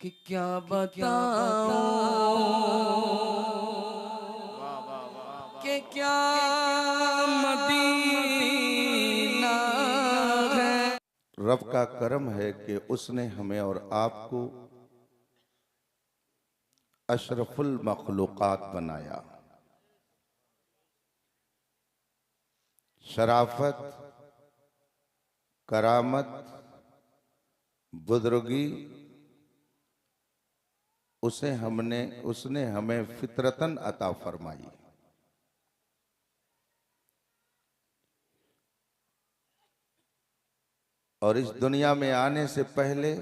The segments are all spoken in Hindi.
कि क्या बताऊं कि क्या मदीना है। रब का करम है कि उसने हमें और आपको अशरफुल मखलूक़ात बनाया। शराफत, करामत, बुजुर्गी उसने हमें फितरतन अता फरमाई। और इस दुनिया में आने से पहले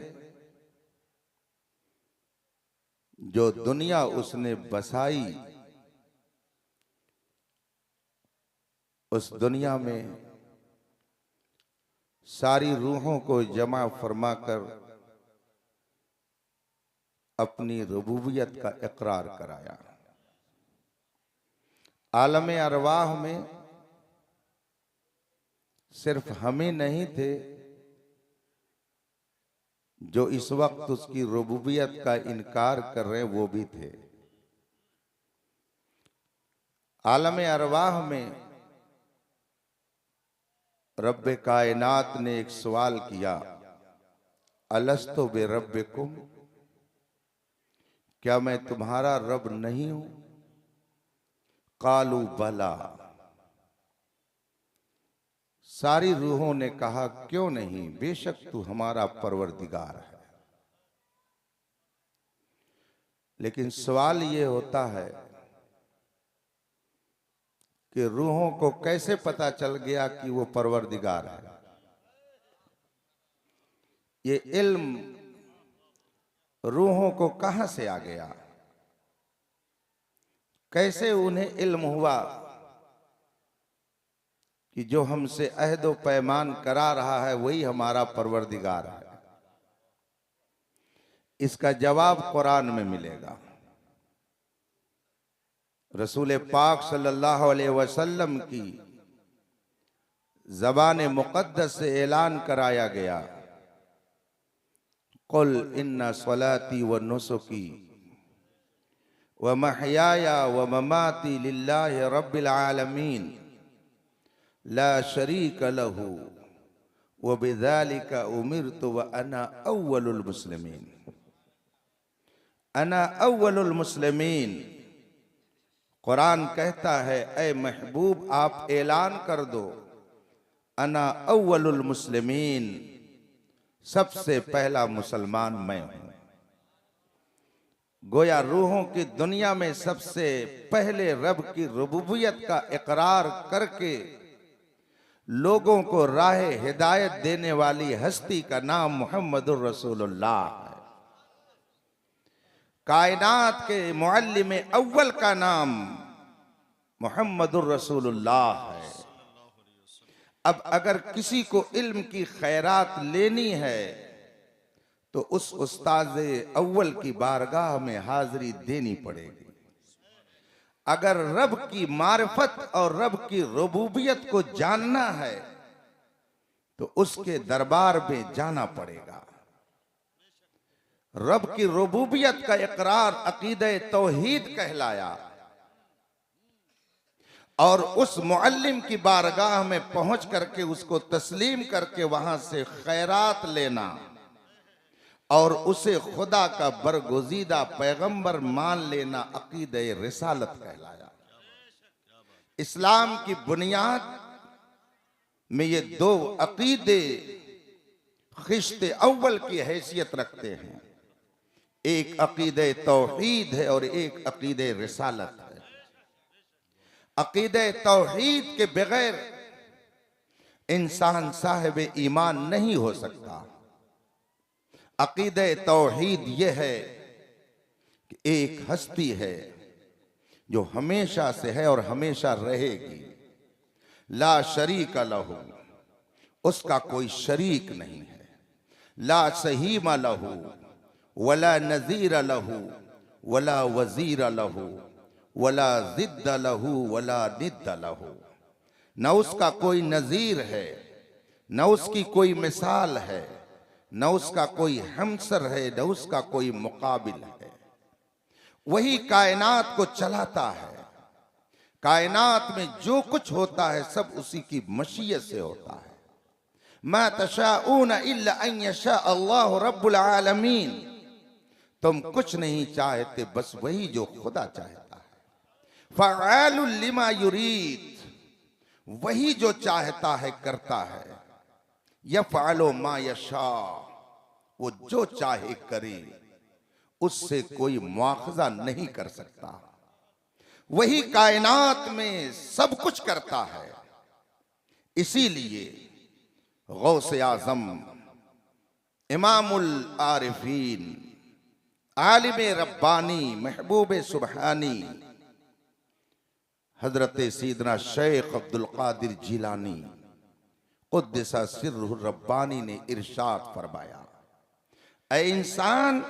जो दुनिया उसने बसाई, उस दुनिया में सारी रूहों को जमा फरमाकर अपनी रुबूबियत का इकरार कराया। आलम अरवाह में सिर्फ हमें नहीं थे जो इस वक्त उसकी रुबूबियत का इनकार कर रहे, वो भी थे। आलम अरवाह में रब्बे कायनात ने एक सवाल किया, अलस्तो बे रब्बिकुम, क्या मैं तुम्हारा रब नहीं हूं? कालू बला, सारी रूहों ने कहा क्यों नहीं, बेशक तू हमारा परवरदिगार है। लेकिन सवाल ये होता है कि रूहों को कैसे पता चल गया कि वो परवरदिगार है? ये इल्म रूहों को कहां से आ गया? कैसे उन्हें इल्म हुआ कि जो हमसे अहदो पैमान करा रहा है वही हमारा परवरदिगार है? इसका जवाब कुरान में मिलेगा। रसूल पाक सल्लल्लाहु अलैहि वसल्लम की ज़बान मुक़द्दस से ऐलान कराया गया, कुल इन्ना स्वलाती व नुसुकी व महयाया व ममाती लिल्लाहि रब्बिल आलमीन ला शरीक लहू व बिज़ालिका उमिरतु व अना अव्वलुल मुस्लिमीन। अना अव्वलुल मुस्लिमीन। कुरान कहता है, ए महबूब आप ऐलान कर दो, अना अव्वलुल मुस्लिमीन, सबसे पहला मुसलमान मैं हूं। गोया रूहों की दुनिया में सबसे पहले रब की रुबूबियत का इकरार करके लोगों को राह हिदायत देने वाली हस्ती का नाम मुहम्मदुर रसूलुल्लाह है। कायनात के मुअल्लिम अव्वल का नाम मुहम्मदुर रसूलुल्लाह है। अब अगर किसी को इल्म की खैरात लेनी है तो उस उस्ताद अव्वल की बारगाह में हाजिरी देनी पड़ेगी। अगर रब की मारिफत और रब की रुबूबियत को जानना है तो उसके दरबार में जाना पड़ेगा। रब की रुबूबियत का इकरार अकीदे तौहीद कहलाया और उस मुअल्लिम की बारगाह में पहुंच करके उसको तस्लीम करके वहां से खैरात लेना और उसे खुदा का बरगुज़ीदा पैगंबर मान लेना अकीदे रिसालत कहलाया। इस्लाम की बुनियाद में ये दो अकीदे खिश्ते अव्वल की हैसियत रखते हैं। एक अकीदे तौहीद है और एक अकीदे रिसालत है। अकीदे तौहीद के बगैर इंसान साहिब ईमान नहीं हो सकता। अकीदे तौहीद यह है कि एक हस्ती है जो हमेशा से है और हमेशा रहेगी। ला शरीक लहू, उसका कोई शरीक नहीं है। ला सहीमा लहू वला नजीर लहू वला वजीर लहू वला जिद्द लहू वला निद्द लहू। न उसका कोई नजीर है, न उसकी कोई मिसाल है, न उसका कोई हमसर है, न उसका कोई मुकाबिल है। वही कायनात को चलाता है। कायनात में जो कुछ होता है सब उसी की मशीयत से होता है। मा तशाऊन इल्ला अन यशा अल्लाहु रब्बुल आलमीन। तुम कुछ नहीं चाहते बस वही जो खुदा चाहता है। फ़अालुल लिमा युरीद, वही जो चाहता है करता है। यफ़अलु मा यशा, वो जो चाहे करे, उससे कोई मुआखजा नहीं कर सकता। वही कायनात में सब कुछ करता है। इसीलिए गौसे आजम, इमामुल आरिफीन, आलिम रब्बानी, महबूब सुबहानी, हजरत सैयदना शेख अब्दुल कादिर जिलानी कुद्दसा सिर्रुहुर रब्बानी ने इरशाद फरमाया, ऐ इंसान,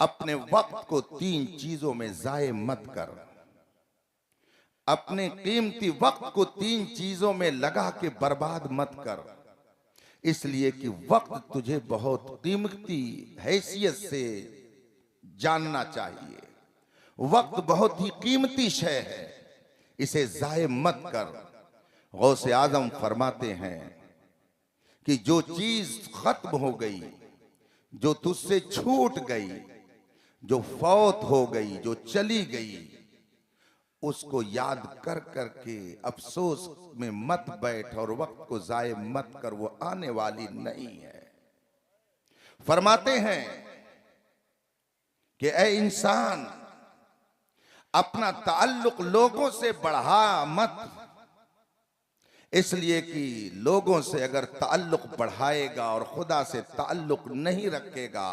अपने वक्त को 3 चीजों में जाये मत कर। अपने कीमती वक्त को 3 चीजों में लगा के बर्बाद मत कर। इसलिए कि वक्त तुझे बहुत कीमती हैसियत से जानना चाहिए। वक्त बहुत ही कीमती शय है, इसे जाये मत कर। गौसे आजम फरमाते हैं कि जो चीज खत्म हो गई, जो तुझसे छूट गई, जो फौत हो गई, जो चली गई, उसको याद कर करके अफसोस में मत बैठ और वक्त को जाये मत कर, वो आने वाली नहीं है। फरमाते हैं कि ऐ इंसान, अपना ताल्लुक लोगों से बढ़ा मत। इसलिए कि लोगों से अगर ताल्लुक बढ़ाएगा और खुदा से ताल्लुक नहीं रखेगा,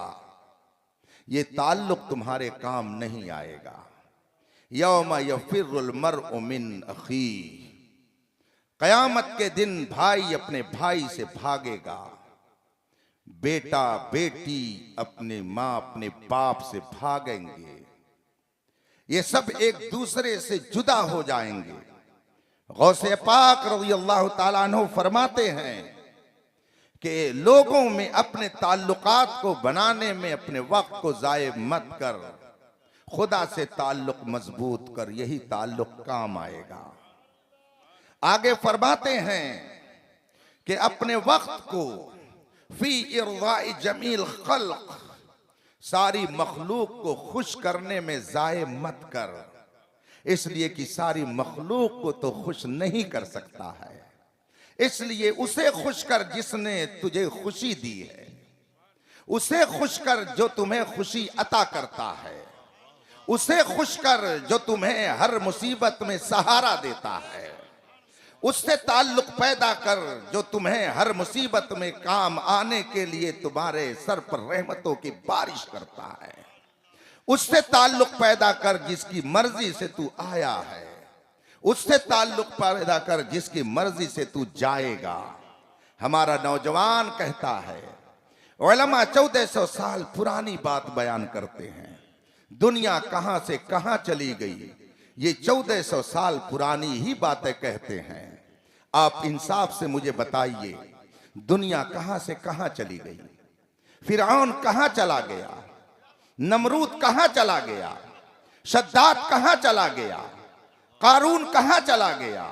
ये ताल्लुक तुम्हारे काम नहीं आएगा। यौम यफिरुल मर्उ मिन अखी, कयामत के दिन भाई अपने भाई से भागेगा, बेटा बेटी अपने माँ अपने बाप से भागेंगे। ये सब एक दूसरे से जुदा हो जाएंगे। गौसे पाक रज़ियल्लाहु ताला अन्हु फरमाते हैं कि लोगों में अपने ताल्लुकात को बनाने में अपने वक्त को जाये मत कर, खुदा से ताल्लुक मजबूत कर, यही ताल्लुक काम आएगा। आगे फरमाते हैं कि अपने वक्त को फी इर्ज़ाई जमील खल्क, सारी मखलूक को खुश करने में जाये मत कर। इसलिए कि सारी मखलूक को तो खुश नहीं कर सकता है। इसलिए उसे खुश कर जिसने तुझे खुशी दी है। उसे खुश कर जो तुम्हें खुशी अता करता है। उसे खुश कर जो तुम्हें हर मुसीबत में सहारा देता है। उससे ताल्लुक पैदा कर जो तुम्हें हर मुसीबत में काम आने के लिए तुम्हारे सर पर रहमतों की बारिश करता है। उससे ताल्लुक पैदा कर जिसकी मर्जी से तू आया है। उससे ताल्लुक पैदा कर जिसकी मर्जी से तू जाएगा। हमारा नौजवान कहता है, उलमा 1400 साल पुरानी बात बयान करते हैं, दुनिया कहां से कहां चली गई, ये 1400 साल पुरानी ही बातें कहते हैं। आप इंसाफ से मुझे बताइए, दुनिया कहां से कहां चली गई? फिरौन कहां चला गया? नमरूद कहां चला गया? शद्दाद कहां चला गया? कारून कहां चला गया?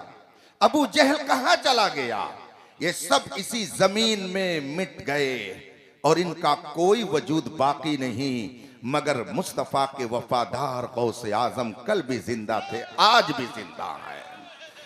अबू जहल कहां चला गया? ये सब इसी जमीन में मिट गए और इनका कोई वजूद बाकी नहीं, मगर मुस्तफा के वफादार गौसे आजम कल भी जिंदा थे, आज भी जिंदा है।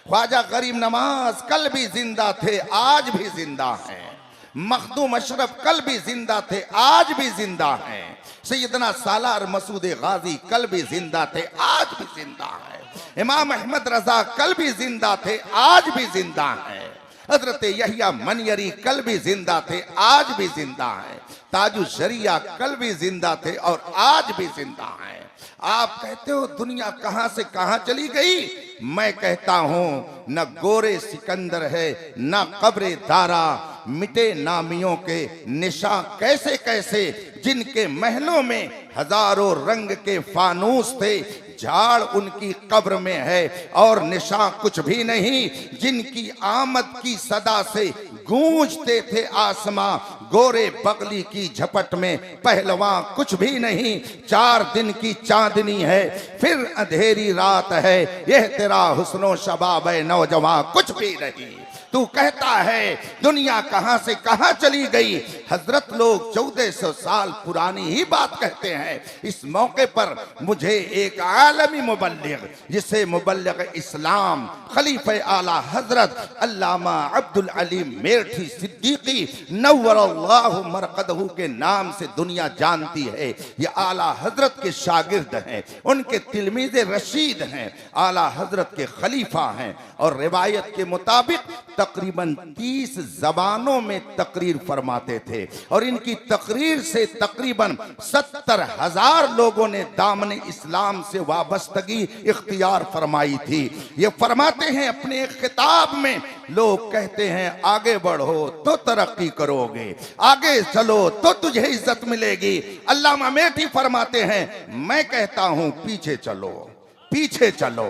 ख्वाजा गरीब नवाज कल भी जिंदा थे, आज भी जिंदा हैं। मखदूम अशरफ कल भी जिंदा थे, आज भी जिंदा हैं। सैयदना सालार मसूद गाजी कल भी जिंदा थे, आज भी जिंदा है। इमाम अहमद रजा कल भी जिंदा थे, आज भी जिंदा हैं। हजरत यहिया मनयरी कल भी जिंदा थे, आज भी जिंदा हैं। ताजु शरिया कल भी जिंदा थे और आज भी जिंदा हैं। आप कहते हो दुनिया कहां से कहां चली गई, मैं कहता हूं न गोरे सिकंदर है न कब्रे दारा, मिटे नामियों के निशा कैसे कैसे, जिनके महलों में हजारों रंग के फानूस थे, झाड़ उनकी कब्र में है और निशा कुछ भी नहीं। जिनकी आमद की सदा से गूंजते थे आसमां, गोरे बगली की झपट में पहलवां कुछ भी नहीं। 4 दिन की चांदनी है फिर अंधेरी रात है, यह तेरा हुस्नो शबाब है नौजवान कुछ भी नहीं। तू कहता है दुनिया कहां से कहां चली गई। हजरत लोग 1400 साल पुरानी ही बात कहते हैं। इस मौके पर मुझे एक आलमी मुबल्लिग, जिसे मुबल्लिग इस्लाम खलीफे आला हजरत अल्लामा अब्दुल अलीम मेरठी सिद्दीकी नव्वरल्लाहु मरकदहू के नाम से दुनिया जानती है। ये आला हजरत के शागिर्द हैं, उनके तिलमीज़ रशीद हैं, आला हजरत के खलीफा हैं और रिवायत के मुताबिक तकरीबन 30 जबानों में तकरीर फरमाते थे और इनकी तकरीर से तकरीबन 70,000 लोगों ने दामने इस्लाम से वाबस्तगी इख्तियार फरमाई थी। ये फरमाते हैं अपने एक खिताब में, लोग कहते हैं आगे बढ़ो तो तरक्की करोगे, आगे चलो तो तुझे इज्जत मिलेगी। अल्लामा मेरठी फरमाते हैं मैं कहता हूं पीछे चलो, पीछे चलो,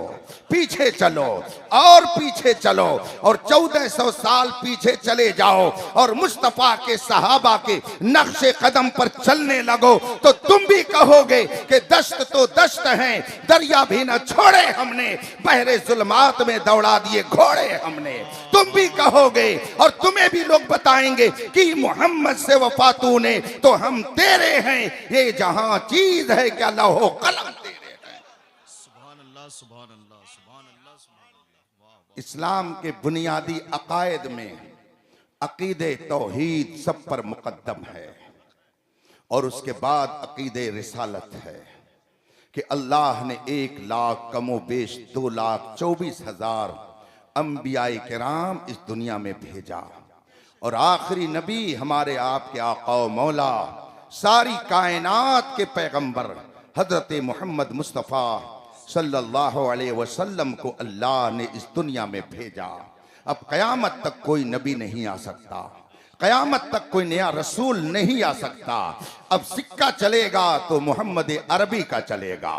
पीछे चलो और पीछे चलो और 1400 साल पीछे चले जाओ और मुस्तफा के सहाबा के नक्शे कदम पर चलने लगो तो तुम भी कहोगे कि दश्त तो दश्त हैं, दरिया भी न छोड़े हमने, बहरे जुल्मात में दौड़ा दिए घोड़े हमने। तुम भी कहोगे और तुम्हें भी लोग बताएंगे कि मोहम्मद से वफा तूने तो हम तेरे हैं, ये जहां चीज है क्या लौहो कलम तेरे। इस्लाम के बुनियादी अकायद में अकीदे तौहीद सब पर मुकद्दम है और उसके बाद अकीदे रिसालत है कि अल्लाह ने 1 लाख कमो बेश 2,24,000 अंबियाए किराम इस दुनिया में भेजा और आखिरी नबी हमारे आपके आका व मौला सारी कायनात के पैगंबर हजरत मोहम्मद मुस्तफ़ा सल्लल्लाहु अलैहि वसल्लम को अल्लाह ने इस दुनिया में भेजा। अब कयामत तक कोई नबी नहीं आ सकता, कयामत तक कोई नया रसूल नहीं आ सकता। अब सिक्का चलेगा तो मोहम्मद अरबी का चलेगा,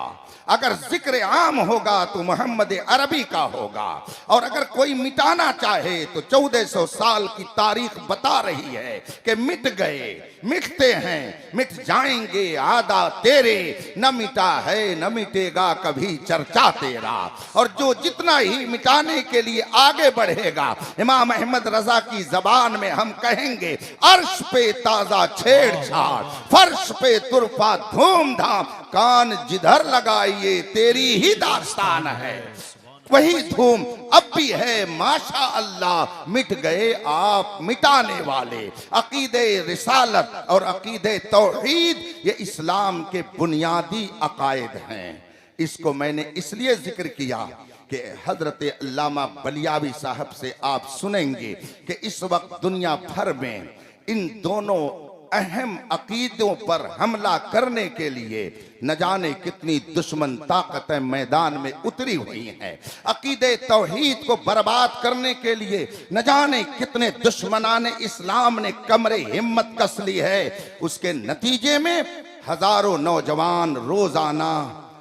अगर जिक्र आम होगा तो मोहम्मद अरबी का होगा और अगर कोई मिटाना चाहे तो 1400 साल की तारीख बता रही है कि मिट गए, मिटते हैं, मिट जाएंगे आदा तेरे, न मिटा है न मिटेगा कभी चर्चा तेरा। और जो जितना ही मिटाने के लिए आगे बढ़ेगा, इमाम अहमद रजा की जबान में हम कहेंगे अर्श पे ताजा छेड़छाड़, फर्श पे तुरफा धूमधाम, कान जिधर लगाइए तेरी ही दास्तान है। वही धूम अब भी है माशा अल्लाह, मिट गए आप मिटाने वाले। अकीदे रिसालत और अकीदे तौहीद ये इस्लाम के बुनियादी अकायद हैं। इसको मैंने इसलिए जिक्र किया कि हजरत अल्लामा बलियावी साहब से आप सुनेंगे कि इस वक्त दुनिया भर में इन दोनों अहम अकीदों पर हमला करने के लिए न जाने कितनी दुश्मन ताकतें मैदान में उतरी हुई हैं। अकीदे तौहीद को बर्बाद करने के लिए न जाने कितने दुश्मनाने इस्लाम ने कमरे हिम्मत कस ली है। उसके नतीजे में हजारों नौजवान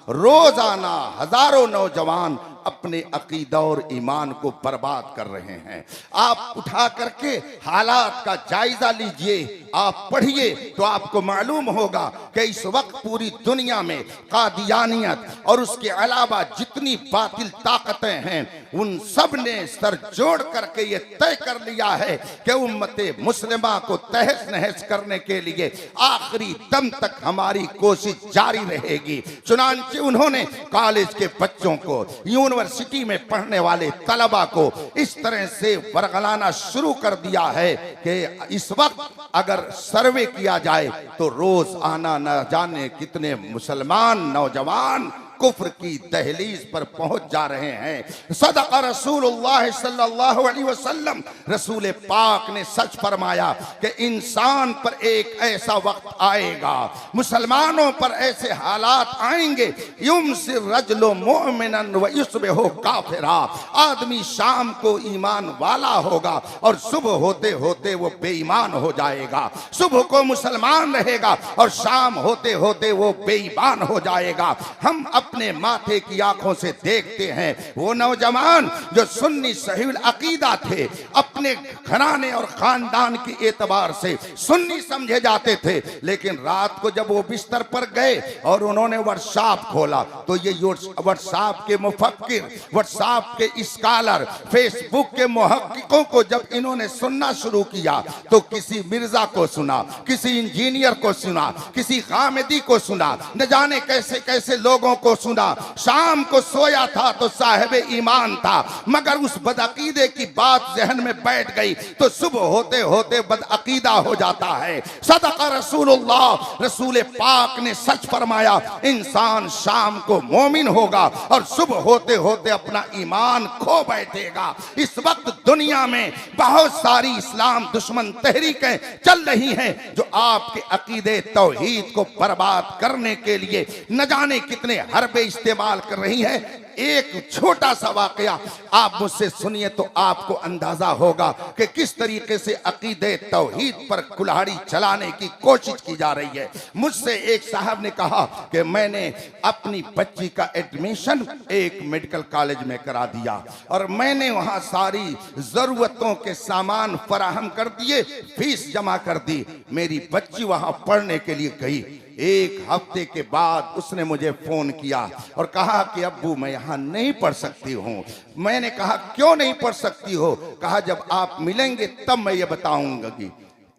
रोजाना हजारों नौजवान अपने अकीदा और ईमान को बर्बाद कर रहे हैं। आप उठा करके हालात का जायजा लीजिए, आप पढ़िए तो आपको मालूम होगा कि इस वक्त पूरी दुनिया में कादियानियत और उसके अलावा जितनी बातिल ताकतें हैं उन सब ने सर जोड़ करके ये तय कर लिया है कि उम्मते मुस्लिमा को तहस नहस करने के लिए आखिरी दम तक हमारी कोशिश जारी रहेगी। चुनांचे उन्होंने कॉलेज के बच्चों को, यूनिवर्सिटी में पढ़ने वाले तलबा को इस तरह से वरगलाना शुरू कर दिया है कि इस वक्त अगर सर्वे किया जाए तो रोज आना न जाने कितने मुसलमान नौजवान कुफ्र की दहलीज पर पहुंच जा रहे हैं। सदक़ रसूलुल्लाह सल्लल्लाहु अलैहि वसल्लम, रसूल पाक ने सच फरमाया कि इंसान पर एक ऐसा वक्त आएगा, मुसलमानों पर ऐसे हालात आएंगे, युमसिर रजुलु मुमिनन व युस्बिहु काफिरा, आदमी शाम को ईमान वाला होगा और सुबह होते होते वो बेईमान हो जाएगा, सुबह को मुसलमान रहेगा और शाम होते होते वो बेईमान हो जाएगा। हम अपने माथे की आंखों से देखते हैं। वो नौजवान जो सुन्नी सहील अकीदा थे, अपने घराने और खानदान के एतबार से सुन्नी समझे जाते थे, लेकिन रात को जब वो बिस्तर पर गए और उन्होंने व्हाट्सएप खोला तो ये व्हाट्सएप के मुफक्किर, व्हाट्सएप के स्कॉलर, फेसबुक के मुहक्किकों को जब इन्होंने सुनना शुरू किया तो किसी मिर्जा को सुना, किसी इंजीनियर को सुना, किसी हामिदी को सुना, न जाने कैसे कैसे लोगों को सुना। शाम को सोया था तो साहिब ईमान था, मगर उस बदअकीदे की बात जहन में बैठ गई तो सुबह होते होते बदअकीदा हो जाता है। सदका रसूलुल्लाह, रसूल पाक ने सच फरमाया, इंसान शाम को मोमिन होगा और सुबह होते होते अपना ईमान खो बैठेगा। इस वक्त दुनिया में बहुत सारी इस्लाम दुश्मन तहरीकें चल रही हैं जो आपके अकीदे तौहीद को बर्बाद करने के लिए न जाने कितने हरबे इस्तेमाल कर रही हैं। एक छोटा सा वाकया आप मुझसे सुनिए तो आपको अंदाजा होगा कि किस तरीके से अकीदे तौहीद पर कुल्हाड़ी चलाने की कोशिश की जा रही है। मुझसे एक साहब ने कहा कि मैंने अपनी बच्ची का एडमिशन एक मेडिकल कॉलेज में करा दिया और मैंने वहां सारी जरूरतों के सामान फराहम कर दिए, फीस जमा कर दी। मेरी बच्ची वहां पढ़ने के लिए गई। एक हफ्ते के बाद उसने मुझे फोन किया और कहा कि अब्बू मैं यहाँ नहीं पढ़ सकती हूँ। मैंने कहा क्यों नहीं पढ़ सकती हो? कहा जब आप मिलेंगे तब मैं ये बताऊंगा। कि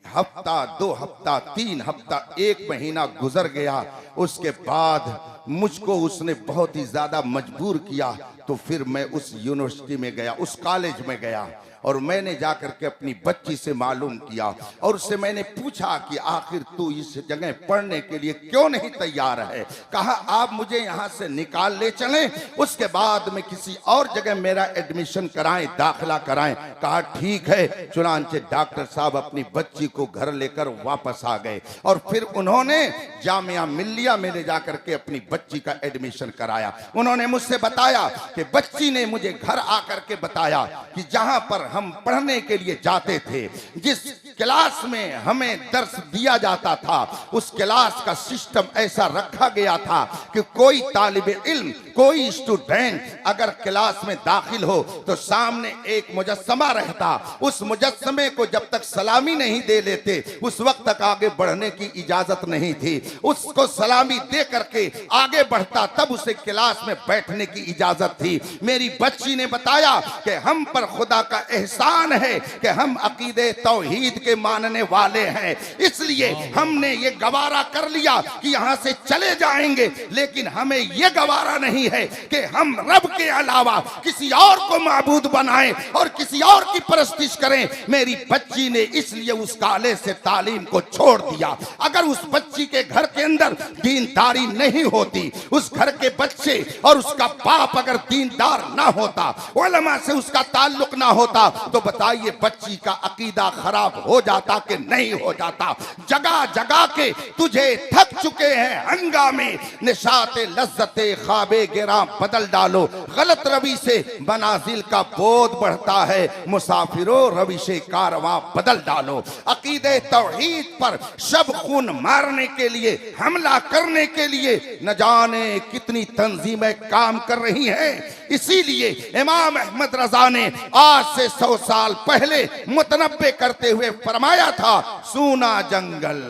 हफ्ता, 2 हफ्ता, 3 हफ्ता, 1 महीना गुजर गया। उसके बाद मुझको उसने बहुत ही ज्यादा मजबूर किया तो फिर मैं उस यूनिवर्सिटी में गया, उस कॉलेज में गया और मैंने जाकर के अपनी बच्ची से मालूम किया और उससे मैंने पूछा कि आखिर तू इस जगह पढ़ने के लिए क्यों नहीं तैयार है? कहा आप मुझे यहाँ से निकाल ले चलें, उसके बाद में किसी और जगह मेरा एडमिशन कराएं, दाखिला कराएं। कहा ठीक है। चुनांचे डॉक्टर साहब अपनी बच्ची को घर लेकर वापस आ गए और फिर उन्होंने जामिया मिल्लिया में ले जाकर के अपनी बच्ची का एडमिशन कराया। उन्होंने मुझसे बताया कि बच्ची ने मुझे घर आकर के बताया कि जहां पर हम पढ़ने के लिए जाते थे, जिस क्लास में हमें दर्स दिया जाता था, उस क्लास का सिस्टम ऐसा रखा गया था कि कोई तालिब इल्म, कोई स्टूडेंट अगर क्लास में दाखिल हो तो सामने एक मुजस्समा रहता। उस मुजस्समे को जब तक सलामी नहीं दे लेते उस वक्त तक आगे बढ़ने की इजाजत नहीं थी। उसको सलामी दे करके आगे बढ़ता तब उसे क्लास में बैठने की इजाजत थी। मेरी बच्ची ने बताया कि हम पर खुदा का एहसान है कि हम अकीदे तौहीद के मानने वाले हैं, इसलिए हमने ये गवारा कर लिया कि यहां से चले जाएंगे, लेकिन हमें ये गवारा नहीं है कि हम रब के अलावा किसी और को माबूद बनाएं और किसी और की परस्तिश करें। मेरी बच्ची ने इसलिए उस कॉलेज से तालीम को छोड़ दिया। अगर उस बच्ची के घर के अंदर दीनदारी नहीं होती, उस घर के बच्चे और उसका बाप अगर दीनदार ना होता, उलमा से उसका ताल्लुक ना होता, तो बताइए बच्ची का अकीदा खराब हो जाता कि नहीं हो जाता? जगह जगह के तुझे थक चुके हैं हंगामे, निशाते लज्जते ख्वाबे गिरा बदल डालो। गलत रवि से मनाजिल का बोध बढ़ता है, मुसाफिरों रविशे कारवां बदल डालो। अकीदे तौहीद पर शब खून मारने के लिए, हमला करने के लिए न जाने कितनी तंजीमें काम कर रही हैं। इसीलिए इमाम अहमद रजा ने आज से 100 साल पहले मुतनब्बे करते हुए फरमाया था, सूना जंगल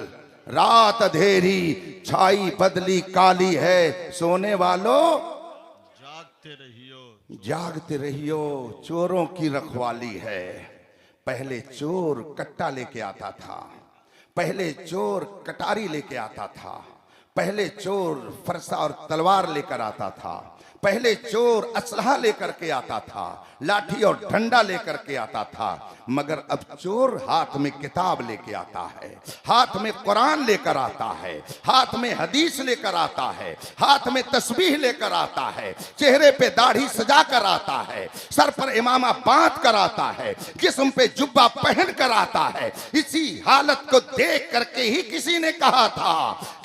रात अंधेरी छाई बदली काली है, सोने वालों जागते रहियो चोरों की रखवाली है। पहले चोर कट्टा लेके आता था, पहले चोर कटारी लेके आता था, पहले चोर फरसा और तलवार लेकर आता था, पहले चोर असलहा लेकर के आता था, लाठी और डंडा लेकर के आता था, मगर अब चोर हाथ में किताब लेके आता है, हाथ में कुरान लेकर आता है, हाथ में हदीस लेकर आता है, हाथ में तस्बीह लेकर आता है, चेहरे पे दाढ़ी सजा कर आता है, सर पर इमामा बांध कर आता है, जिस्म पे जुब्बा पहन कर आता है। इसी हालत को देख करके ही किसी ने कहा था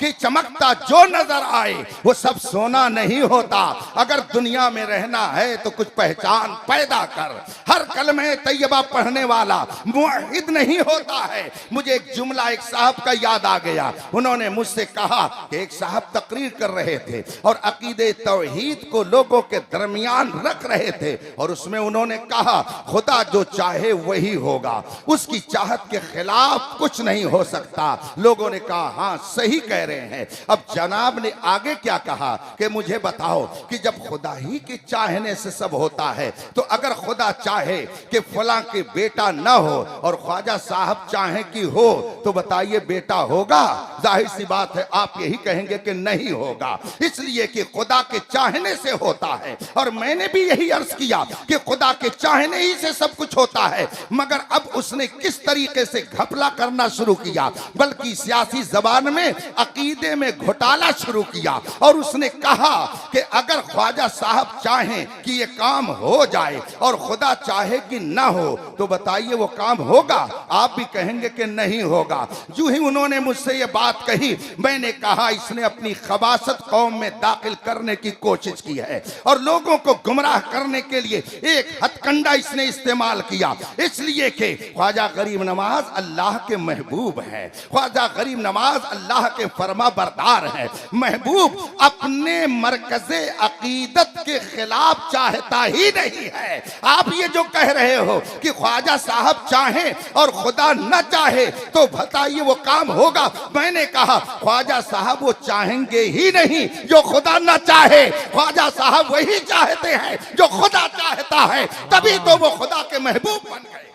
कि चमकता चमकता जो नजर आए वो सब सोना नहीं होता। अगर दुनिया में रहना है तो कुछ पहचान पैदा कर। हर कलमे तैयबा पढ़ने वाला मुअहिद नहीं होता है। मुझे एक जुमला एक साहब का याद आ गया। उन्होंने मुझसे कहा कि एक साहब तकरीर कर रहे थे और अकीदे तौहीद को लोगों के दरमियान रख रहे थे और उसमें उन्होंने कहा खुदा जो चाहे वही होगा, उसकी चाहत के खिलाफ कुछ नहीं हो सकता। लोगों ने कहा हाँ सही कह रहे हैं। अब जनाब ने आगे क्या कहा कि मुझे बताओ कि जब खुदा ही के चाहने से सब होता है तो अगर खुदा चाहे कि फलां के बेटा ना हो और ख्वाजा साहब चाहे कि हो तो बताइए बेटा होगा? जाहिर सी बात है आप यही कहेंगे कि नहीं होगा, इसलिए कि खुदा के चाहने से होता है। और मैंने भी यही अर्ज किया कि खुदा के चाहने ही से सब कुछ होता है। मगर अब उसने किस तरीके से घपला करना शुरू किया, बल्कि सियासी जबान में अकीदे में घोटाला शुरू किया और उसने कहा कि अगर ख्वाजा साहब चाहें कि ये काम हो जाए और खुदा चाहे कि ना हो तो बताइए वो काम होगा? आप भी कहेंगे कि नहीं होगा। जो ही उन्होंने मुझसे ये बात कही मैंने कहा इसने अपनी खबासत कौम में दाखिल करने की कोशिश की है और लोगों को गुमराह करने के लिए एक हथकंडा इसने इस्तेमाल किया। इसलिए कि ख्वाजा गरीब नवाज अल्लाह के महबूब है, ख्वाजा गरीब नवाज अल्लाह के फरमा बरदार है। महबूब अपने मरकज़े अकीदत के खिलाफ चाहता ही नहीं है। आप ये जो कह रहे हो कि ख्वाजा साहब चाहे और खुदा न चाहे तो बताइए वो काम होगा? मैंने कहा ख्वाजा साहब वो चाहेंगे ही नहीं जो खुदा न चाहे, ख्वाजा साहब वही चाहते हैं जो खुदा चाहता है, तभी तो वो खुदा के महबूब बन गए।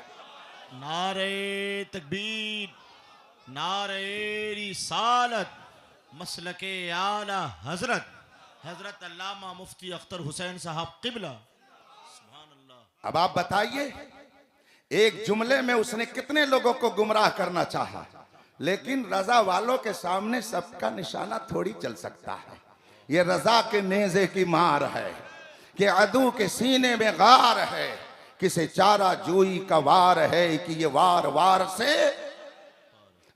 नारे तकबीर, नारे रिसालत, मसलके आला हजरत हजरत अल्लामा मुफ्ती अख्तर हुसैन साहब किबला। सुभान अल्लाह। अब आप बताइए एक जुमले में उसने कितने लोगों को गुमराह करना चाहा, लेकिन रजा वालों के सामने सबका निशाना थोड़ी चल सकता है। ये रजा के नेज़े की मार है कि अदू के सीने में गार है, किसे चारा जोई का वार है कि ये वार वार से।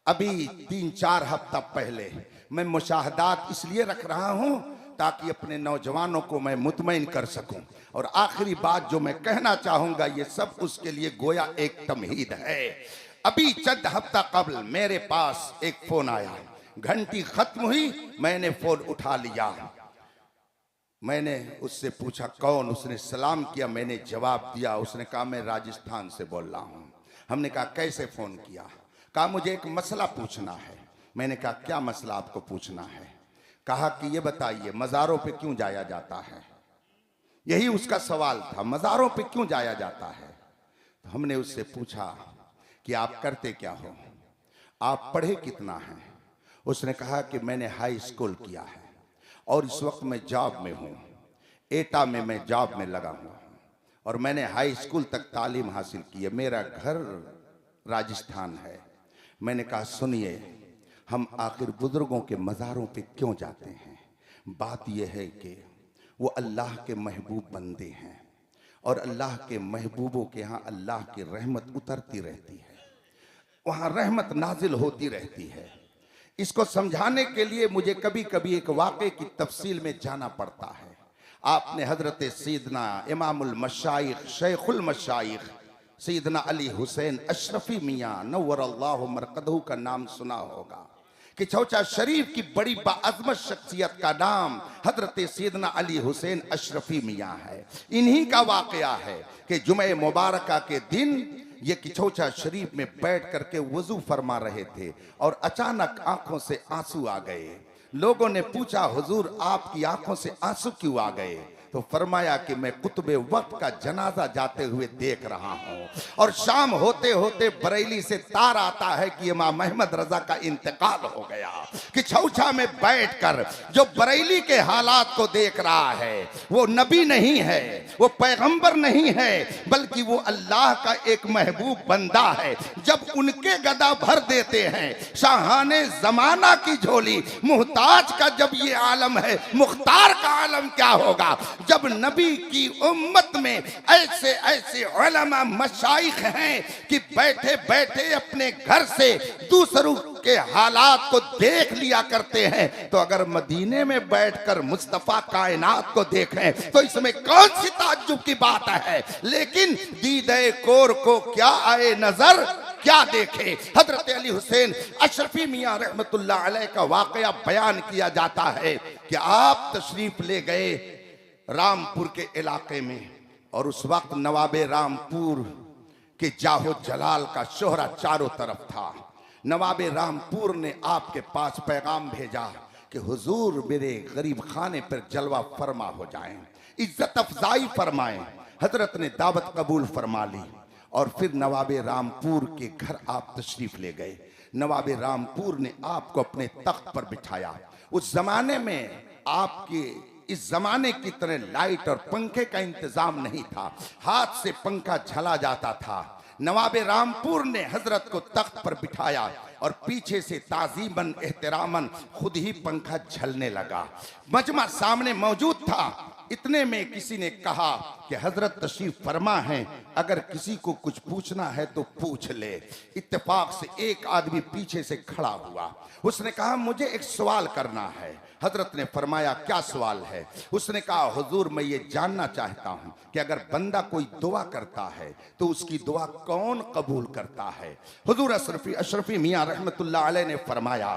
अभी 3-4 हफ्ता पहले मैं मुशाहदात इसलिए रख रहा हूं ताकि अपने नौजवानों को मैं मुतमईन कर सकूं। और आखिरी बात जो मैं कहना चाहूंगा ये सब उसके लिए गोया एक तमहीद है। अभी चंद हफ्ता कबल मेरे पास एक फोन आया, घंटी खत्म हुई, मैंने फोन उठा लिया। मैंने उससे पूछा कौन, उसने सलाम किया, मैंने जवाब दिया। उसने कहा मैं राजस्थान से बोल रहा हूँ। हमने कहा कैसे फोन किया? कहा मुझे एक मसला पूछना है। मैंने कहा क्या मसला आपको पूछना है? कहा कि ये बताइए मज़ारों पे क्यों जाया जाता है? यही उसका सवाल था, मज़ारों पे क्यों जाया जाता है? तो हमने उससे पूछा कि आप करते क्या हो, आप पढ़े कितना हैं? उसने कहा कि मैंने हाई स्कूल किया है और इस वक्त मैं जॉब में हूँ, एटा में मैं जॉब में लगा हुआ हूँ और मैंने हाई स्कूल तक तालीम हासिल की है। मेरा घर राजस्थान है। मैंने कहा सुनिए, हम आखिर बुजुर्गों के मज़ारों पे क्यों जाते हैं? बात यह है कि वो अल्लाह के महबूब बंदे हैं और अल्लाह के महबूबों के यहाँ अल्लाह की रहमत उतरती रहती है, वहाँ रहमत नाजिल होती रहती है। इसको समझाने के लिए मुझे कभी कभी एक वाक़े की तफसील में जाना पड़ता है। आपने हजरत सैयदना इमामुल मशाइख शेखुल मशाइख सैयदना अली हुसैन अशरफी मियाँ नव्वरल्लाहु मरकदहू का नाम सुना होगा कि चौचा शरीफ की बड़ी बाअज़मत शख्सियत का नाम हजरत सैयदना अली हुसैन अशरफी मियाँ है। इन्हीं का वाक़या है कि जुमे मुबारका के दिन ये किचौचा शरीफ में बैठ करके वजू फरमा रहे थे और अचानक आंखों से आंसू आ गए। लोगों ने पूछा हुजूर आपकी आंखों से आंसू क्यों आ गए? तो फरमाया कि मैं कुतुबे वक्त का जनाजा जाते हुए देख रहा हूँ और शाम होते होते बरेली से तार आता है कि इमाम अहमद रजा का इंतकाल हो गया। कि छौछा में बैठकर जो बरेली के हालात को देख रहा है वो नबी नहीं है, वो पैगंबर नहीं है, बल्कि वो अल्लाह का एक महबूब बंदा है। जब उनके गदा भर देते हैं शाहाने जमाना की झोली, मुहताज का जब ये आलम है, मुख्तार का आलम क्या होगा? जब नबी की उम्मत में ऐसे ऐसे उलमा मशाइख हैं कि बैठे बैठे अपने घर से दूसरों के हालात को देख लिया करते हैं, तो अगर मदीने में बैठकर मुस्तफा कायनात को देखें तो इसमें कौन सी ताज्जुब की बात है। लेकिन दीदे कोर को क्या आए नजर, क्या देखे। हजरत अली हुसैन अशरफी मियां रहमतुल्लाह अलैह का वाकया बयान किया जाता है कि आप तशरीफ ले गए रामपुर के इलाके में, और उस वक्त नवाबे रामपुर के जाहो जलाल का शोहरा चारों तरफ था। नवाबे रामपुर ने आपके पास पैगाम भेजा कि हुजूर मेरे गरीब खाने पर जलवा फरमा हो जाएं, इज्जत अफजाई फरमाएं। हजरत ने दावत कबूल फरमा ली और फिर नवाबे रामपुर के घर आप तशरीफ ले गए। नवाबे रामपुर ने आपको अपने तख्त पर बिठाया। उस जमाने में आपके इस जमाने की तरह लाइट और पंखे का इंतजाम नहीं था, हाथ से पंखा झला जाता था। नवाबे रामपुर ने हजरत को तख्त पर बिठाया और पीछे से ताजीमन एहतरामन खुद ही पंखा झलने लगा। मजमा सामने मौजूद था। इतने में किसी ने कहा कि हजरत तशरीफ फरमा है, अगर किसी को कुछ पूछना है तो पूछ ले। इत्तेफाक से एक आदमी पीछे से खड़ा हुआ। उसने कहा मुझे एक सवाल करना है। हजरत ने फरमाया क्या सवाल है। उसने कहा हुजूर मैं ये जानना चाहता हूँ कि अगर बंदा कोई दुआ करता है तो उसकी दुआ कौन कबूल करता है। हुजूर अशरफी मियां रहमतुल्लाह अलैह ने फरमाया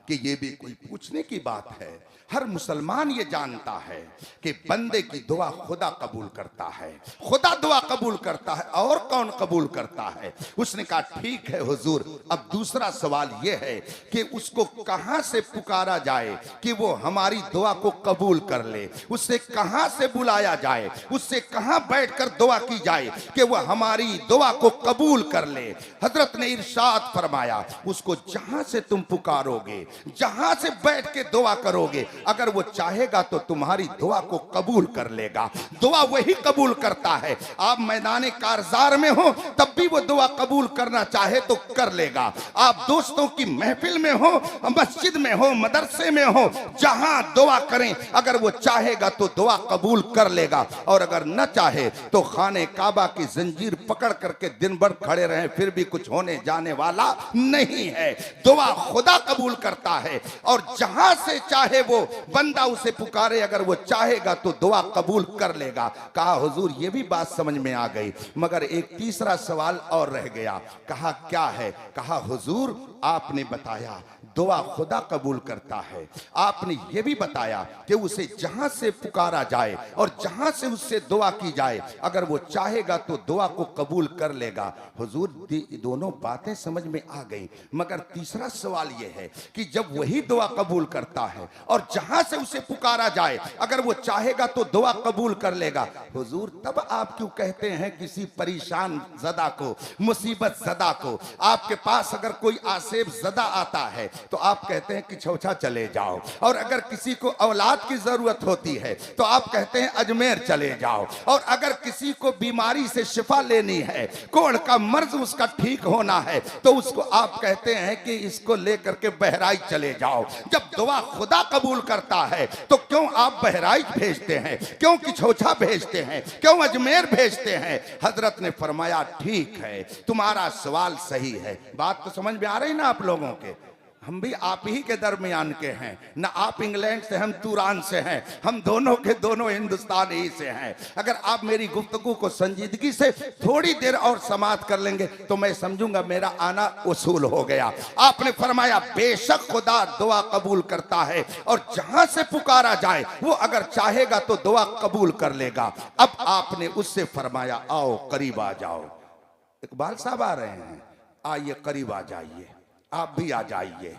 कि ये भी कोई पूछने की बात है, हर मुसलमान ये जानता है कि बंदे की दुआ खुदा कबूल करता है, खुदा दुआ कबूल करता है, और कौन कबूल करता है। उसने कहा ठीक है हुजूर, अब दूसरा सवाल ये है कि उसको कहां से पुकारा जाए कि वो हमारी दुआ को कबूल कर ले, उससे कहां से बुलाया जाए, उससे कहां बैठकर दुआ की जाए कि वो हमारी दुआ को कबूल कर ले। हजरत ने इरशाद फरमाया उसको जहां से तुम पुकारोगे, जहां से बैठ के दुआ करोगे, अगर वो चाहेगा तो तुम्हारी दुआ को कबूल कर लेगा। दुआ वही कबूल करता है। आप मैदान कारजार में हो तब भी वो दुआ कबूल करना चाहे तो कर लेगा। आप दोस्तों की महफिल में हो, मस्जिद में हो, मदरसे में हो, जहां दुआ करें, अगर वो चाहेगा तो दुआ कबूल कर लेगा, और अगर न चाहे तो खाने काबा की जंजीर पकड़ करके दिन भर खड़े रहे, फिर भी कुछ होने जाने वाला नहीं है। दुआ खुदा कबूल करता है, और जहां से चाहे वो बंदा उसे पुकारे, अगर वो चाहेगा तो दुआ कबूल कर लेगा। कहा हुजूर ये भी बात समझ में आ गई, मगर एक तीसरा सवाल और रह गया। कहा क्या है। कहा हुजूर आपने बताया दुआ खुदा कबूल करता है, आपने ये भी बताया कि उसे जहां से पुकारा जाए और जहां से उससे दुआ की जाए, अगर वो चाहेगा तो दुआ को कबूल कर लेगा। हुजूर दोनों बातें समझ में आ गई, मगर तीसरा सवाल ये है कि जब वही दुआ कबूल करता है और जहां से उसे पुकारा जाए, अगर वो चाहेगा तो दुआ कबूल कर लेगा, हुजूर तब आप क्यों कहते हैं किसी परेशान ज़दा को, मुसीबत ज़दा को, आपके पास अगर कोई आसेब ज़दा आता है तो आप कहते हैं कि छौछा चले जाओ, और अगर किसी को औलाद की जरूरत होती है तो आप कहते हैं अजमेर चले जाओ, और अगर किसी को बीमारी से शिफा लेनी है, कोढ़ का मर्ज उसका ठीक होना है, तो उसको आप कहते हैं कि इसको लेकर के बहराइच चले जाओ। जब दुआ खुदा कबूल करता है तो क्यों आप बहराइच भेजते हैं, क्यों किछौछा भेजते हैं, क्यों अजमेर भेजते हैं। हजरत ने फरमाया ठीक है तुम्हारा सवाल सही है। बात तो समझ में आ रही ना आप लोगों के। हम भी आप ही के दरमियान के हैं, ना आप इंग्लैंड से, हम तुरान से हैं, हम दोनों के दोनों हिंदुस्तान ही से हैं। अगर आप मेरी गुफ्तगू को संजीदगी से थोड़ी देर और समाप्त कर लेंगे तो मैं समझूंगा मेरा आना उसूल हो गया। आपने फरमाया बेशक खुदा दुआ कबूल करता है, और जहां से पुकारा जाए वो अगर चाहेगा तो दुआ कबूल कर लेगा। अब आपने उससे फरमाया आओ करीब आ जाओ। इकबाल साहब आ रहे हैं, आइए करीब आ जाइए, आप भी आ जाइए,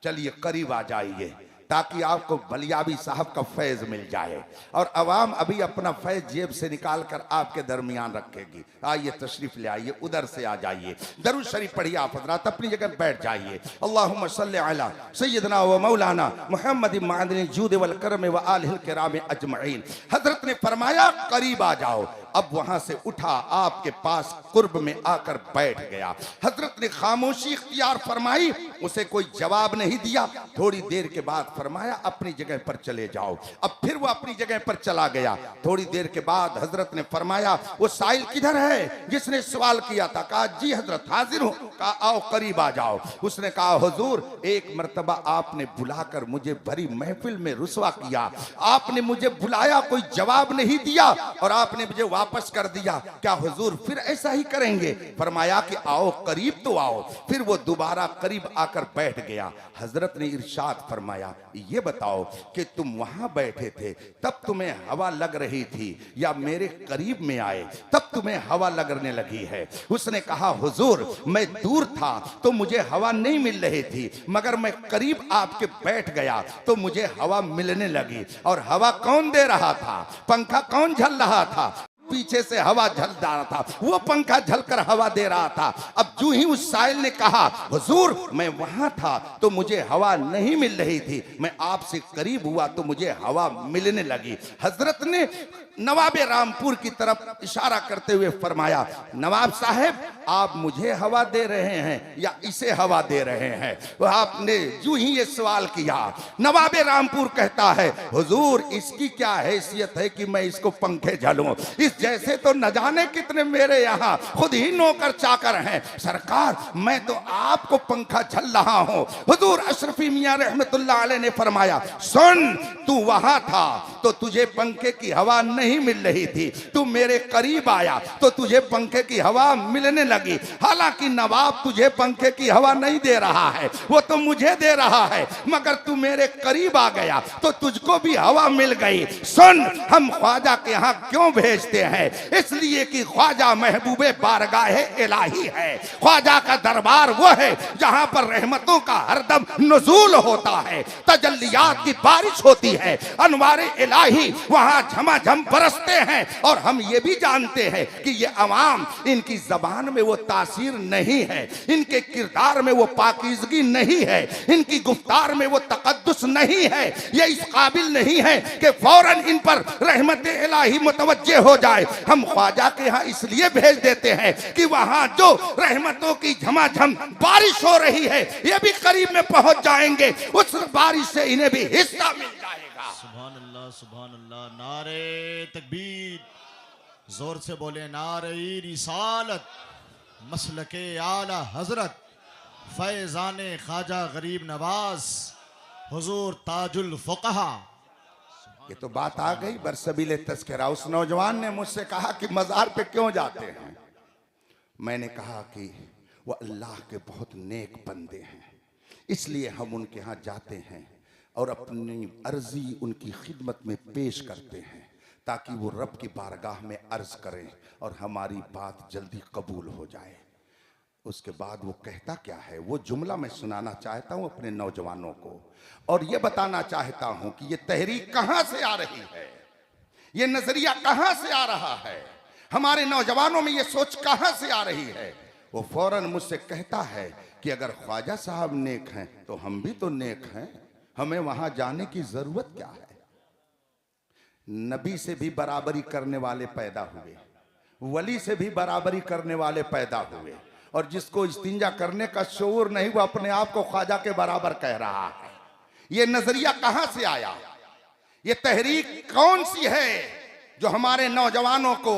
चलिए करीब आ जाइए, ताकि आपको बलियाबी साहब का फैज मिल जाए, और अवाम अभी अपना फैज जेब से निकाल कर आपके दरमियान रखेगी। आइए तशरीफ ले आइए, उधर से आ जाइए, दरूद शरीफ पढ़िए। आप हजरात अपनी जगह बैठ जाइए। अल्लाहुम्मा सल्ली अला सय्यदना व मौलाना मुहम्मद मादनी जूद वल करम व आलिहिल किराम अजमईन। हजरत ने फरमाया करीब आ जाओ। अब वहां से उठा, आपके पास कुर्ब में आकर बैठ गया। हजरत ने खामोशी इख्तियार फरमाई, उसे कोई जवाब नहीं दिया। थोड़ी देर के बाद फरमाया अपनी जगह पर चले जाओ। अब फिर वो अपनी जगह पर चला गया। थोड़ी देर के बाद हजरत ने फरमाया वो साइल किधर है जिसने सवाल किया था? कहा जी हजरत हाजिर हूं। कहा आओ करीब आ जाओ। उसने कहा हुजूर एक मर्तबा आपने बुलाकर मुझे भरी महफिल में रुसवा किया, आपने मुझे बुलाया, कोई जवाब नहीं दिया और आपने मुझे वापस कर दिया, क्या हुजूर फिर ऐसा ही करेंगे? फरमाया कि आओ करीब तो आओ। फिर वो दोबारा करीब आकर बैठ गया। हजरत ने इरशाद फरमाया ये बताओ कि तुम वहां बैठे थे तब तुम्हें हवा लग रही थी या मेरे करीब में आए तब तुम्हें हवा लगने लगी है? उसने कहा हुजूर मैं दूर था तो मुझे हवा नहीं मिल रही थी, मगर मैं करीब आपके बैठ गया तो मुझे हवा मिलने लगी। और हवा कौन दे रहा था? पंखा कौन झल रहा था? पीछे से हवा झल रहा था, वो पंखा झलकर हवा दे रहा था। अब जो ही उस साइल ने कहा हुजूर मैं वहां था तो मुझे हवा नहीं मिल रही थी, मैं आपसे करीब हुआ तो मुझे हवा मिलने लगी। हजरत ने नवाब रामपुर की तरफ इशारा करते हुए फरमाया नवाब साहब आप मुझे हवा दे रहे हैं या इसे हवा दे रहे हैं? वह आपने जो ही ये सवाल किया, नवाब रामपुर कहता है हुजूर इसकी क्या हैसियत है कि मैं इसको पंखे झलूं? इस जैसे तो न जाने कितने मेरे यहाँ खुद ही नौकर चाकर हैं। सरकार मैं तो आपको पंखा झल रहा हूं। हुजूर अशरफी मियां रहमतुल्लाह अलैह ने फरमाया सुन तू वहां था तो तुझे पंखे की हवा नहीं मिल रही थी, तू मेरे करीब आया तो तुझे पंखे की हवा मिलने लगी। हालांकि नवाब तुझे पंखे की हवा नहीं दे रहा है, वो तो मुझे दे रहा है, मगर तू मेरे करीब आ गया तो तुझको भी हवा मिल गई। सुन हम ख्वाजा के यहाँ क्यों भेजते हैं? इसलिए कि ख्वाजा महबूबे बारगाह इलाही है। ख्वाजा का दरबार वो है जहां पर रहमतों का हरदम नुज़ूल होता है, तजल्लियात की बारिश होती है, अनवारे इलाही वहां झमाझम बरसते हैं। और हम ये भी जानते हैं कि ये अवाम इनकी जबान में वो तासीर नहीं है, इनके किरदार में वो पाकीज़गी नहीं है, इनकी गुफ्तार में वो तकद्दुस नहीं है, ये इस काबिल नहीं है कि फौरन इन पर रहमत इलाही मुतवज्जे हो जाए। हम ख्वाजा के यहाँ इसलिए भेज देते हैं कि वहां जो रहमतों की झमाझम बारिश हो रही है ये भी करीब में पहुंच जाएंगे, उस बारिश से इन्हें भी हिस्सा मिल जाएगा। सुभान अल्लाह, नारे तकबीर, जोर से बोले नारे रिसालत, मसलके आला हजरत, फैजाने ख्वाजा गरीब नवाज, हुजूर ताजुल फुक़हा। ये तो बात आ गई बरसबीले तस्करा। उस नौजवान ने मुझसे कहा कि मज़ार पे क्यों जाते हैं? मैंने कहा कि वो अल्लाह के बहुत नेक बंदे हैं, इसलिए हम उनके यहाँ जाते हैं और अपनी अर्जी उनकी खिदमत में पेश करते हैं ताकि वो रब की बारगाह में अर्ज करें और हमारी बात जल्दी कबूल हो जाए। उसके बाद वो कहता क्या है, वो जुमला मैं सुनाना चाहता हूँ अपने नौजवानों को और ये बताना चाहता हूँ कि ये तहरीक कहाँ से आ रही है, ये नजरिया कहाँ से आ रहा है, हमारे नौजवानों में ये सोच कहाँ से आ रही है। वो फौरन मुझसे कहता है कि अगर ख्वाजा साहब नेक हैं तो हम भी तो नेक हैं, हमें वहां जाने की जरूरत क्या है? नबी से भी बराबरी करने वाले पैदा हुए, वली से भी बराबरी करने वाले पैदा हुए, और जिसको इस्तिंजा करने का शऊर नहीं वो अपने आप को ख्वाजा के बराबर कह रहा है। ये नजरिया कहां से आया? ये तहरीक कौन सी है जो हमारे नौजवानों को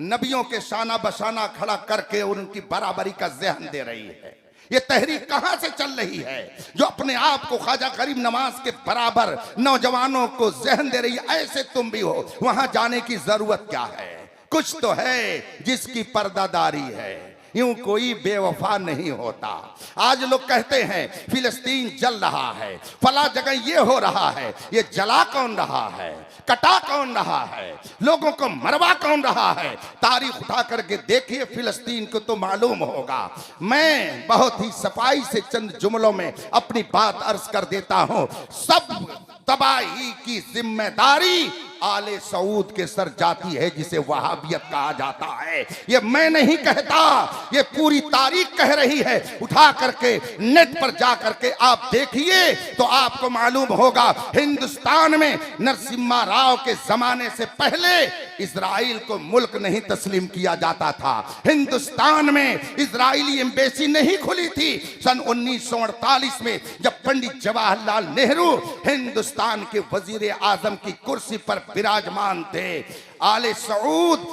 नबियों के शाना बशाना खड़ा करके उनकी बराबरी का ज़हन दे रही है? ये तहरीक कहां से चल रही है जो अपने आप को ख्वाजा गरीब नवाज के बराबर नौजवानों को ज़हन दे रही है? ऐसे तुम भी हो, वहां जाने की जरूरत क्या है? कुछ तो है जिसकी पर्दादारी है, यूं कोई बेवफा नहीं होता। आज लोग कहते हैं फिलिस्तीन जल रहा है, फला जगह ये हो रहा है, ये जला कौन रहा है, कटा कौन रहा है, लोगों को मरवा कौन रहा है? तारीख उठा करके देखिए फिलिस्तीन को तो मालूम होगा। मैं बहुत ही सफाई से चंद जुमलों में अपनी बात अर्ज कर देता हूं। सब तबाही की जिम्मेदारी आले सऊद के सर जाती है जिसे वहाबियत कहा जाता है। ये मैं नहीं कहता, ये पूरी तारीख कह रही है। उठा करके नेट पर जा करके आप देखिए तो आपको मालूम होगा हिंदुस्तान में नरसिम्हा राव के जमाने से पहले इजराइल को मुल्क नहीं तस्लीम किया जाता था। हिंदुस्तान में इजरायली एम्बेसी नहीं खुली थी। सन 1948 में जब पंडित जवाहरलाल नेहरू हिंदुस्तान के वजीर आजम की कुर्सी पर विराजमान थे, आले सऊद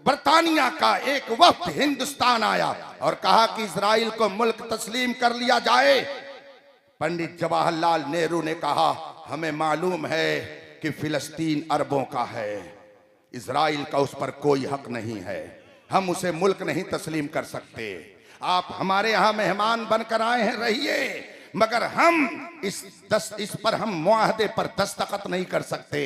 बरतानिया का एक वफ्द हिंदुस्तान आया और कहा कि इजराइल को मुल्क तस्लीम कर लिया जाए। पंडित जवाहरलाल नेहरू ने कहा, हमें मालूम है कि फिलिस्तीन अरबों का है, इजराइल का उस पर कोई हक नहीं है, हम उसे मुल्क नहीं तस्लीम कर सकते। आप हमारे यहाँ मेहमान बनकर आए हैं, रहिए, मगर हम इस पर हम मुआहदे पर दस्तखत नहीं कर सकते।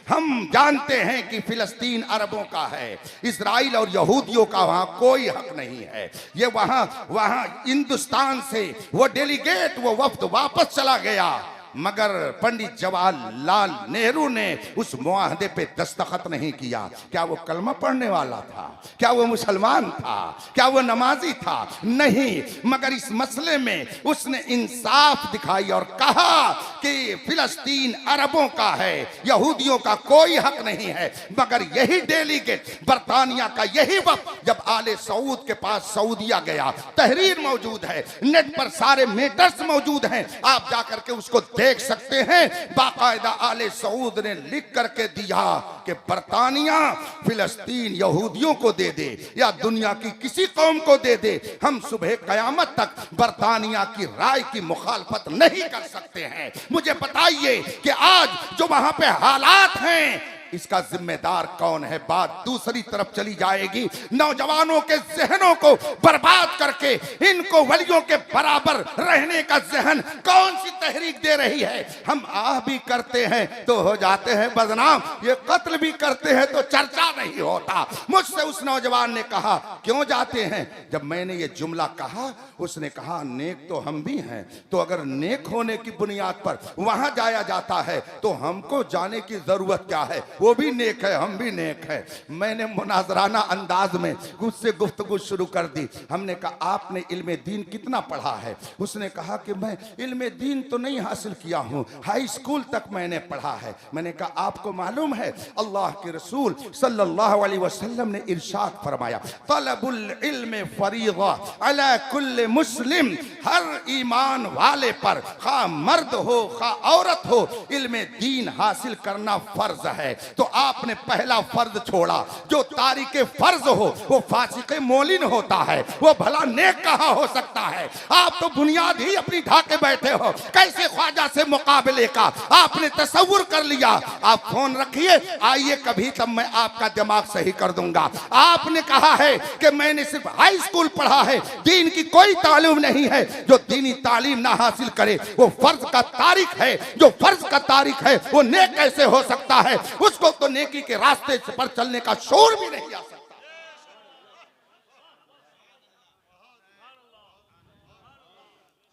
हम जानते हैं कि फिलिस्तीन अरबों का है, इजराइल और यहूदियों का वहां कोई हक नहीं है। ये वहां हिंदुस्तान से वो डेलीगेट, वो वफ्द वापस चला गया, मगर पंडित जवाहरलाल नेहरू ने उस मुआहदे पे दस्तखत नहीं किया। क्या वो कलमा पढ़ने वाला था? क्या वो मुसलमान था? क्या वो नमाजी था? नहीं, मगर इस मसले में उसने इंसाफ दिखाई और कहा कि फिलिस्तीन अरबों का है, यहूदियों का कोई हक नहीं है। मगर यही डेलीगेट बरतानिया का यही वक्त जब आले सऊद के पास सऊदिया गया, तहरीर मौजूद है, नेट पर सारे मेटर्स मौजूद हैं, आप जाकर के उसको देख सकते हैं। बाकायदा आले सऊद ने लिख करके दिया कि बरतानिया फिलिस्तीन यहूदियों को दे दे या दुनिया की किसी कौम को दे दे, हम सुबह कयामत तक बरतानिया की राय की मुखालफत नहीं कर सकते हैं। मुझे बताइए कि आज जो वहां पे हालात हैं, इसका जिम्मेदार कौन है? बात दूसरी तरफ चली जाएगी। नौजवानों के जहनों को बर्बाद करके इनको वलियों के बराबर रहने का जहन कौन सी तहरीक दे रही है? हम आह भी करते हैं तो हो जाते हैं बदनाम, ये कत्ल भी करते हैं तो चर्चा नहीं होता। मुझसे उस नौजवान ने कहा, क्यों जाते हैं? जब मैंने ये जुमला कहा, उसने कहा, नेक तो हम भी हैं, तो अगर नेक होने की बुनियाद पर वहां जाया जाता है तो हमको जाने की जरूरत क्या है? वो भी नेक है, हम भी नेक है। मैंने मुनाजराना अंदाज में उससे गुफ्तगू शुरू कर दी। हमने कहा, आपने इल्मे दीन कितना पढ़ा है? उसने कहा कि मैं इल्मे दीन तो नहीं हासिल किया हूँ, हाई स्कूल तक मैंने पढ़ा है। मैंने कहा, आपको मालूम है अल्लाह के रसूल सल्लल्लाहु अलैहि वसल्लम ने इरशाद फरमाया, तलबुल इल्म फरीज़ा अला कुल्ल मुस्लिम, हर ईमान वाले पर, खा मर्द हो खा औरत हो, इल्मे दीन हासिल करना फर्ज है। तो आपने पहला फर्ज छोड़ा। जो तारीके फर्ज हो वो फासिके मोलिन होता है, वो भला नेक कहाँ हो सकता है? आप तो बुनियाद ही अपनी ढाके बैठे हो। कैसे ख्वाजा से मुकाबले का आपने तसव्वुर कर लिया? आप फोन रखिए, आइए कभी, तब मैं आपका दिमाग सही कर दूंगा। आपने कहा है कि मैंने सिर्फ हाई स्कूल पढ़ा है, दीन की कोई तालीम नहीं है। जो दीनी तालीम ना हासिल करे वो फर्ज का तारिक है। जो फर्ज का तारिक है वो नेक कैसे हो सकता है? उसको तो नेकी के रास्ते पर चलने का शोर भी नहीं आ सकता।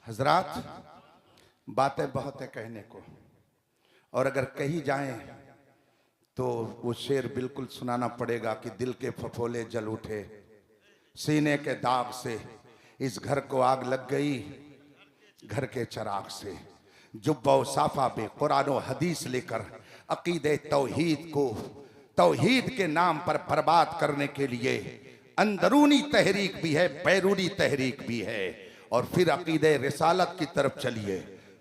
हजरात, बातें बहुत है कहने को, और अगर कही जाएं तो वो शेर बिल्कुल सुनाना पड़ेगा कि दिल के फफोले जल उठे, सीने के दाग से इस घर को आग लग गई, घर के चिराग से। जुब्बा व साफा पे कुरान व हदीस लेकर अकीदे तौहीद को तौहीद के नाम पर बर्बाद करने के लिए अंदरूनी तहरीक भी है, बैरूनी तहरीक भी है। और फिर अकीदे रिसालत की तरफ चलिए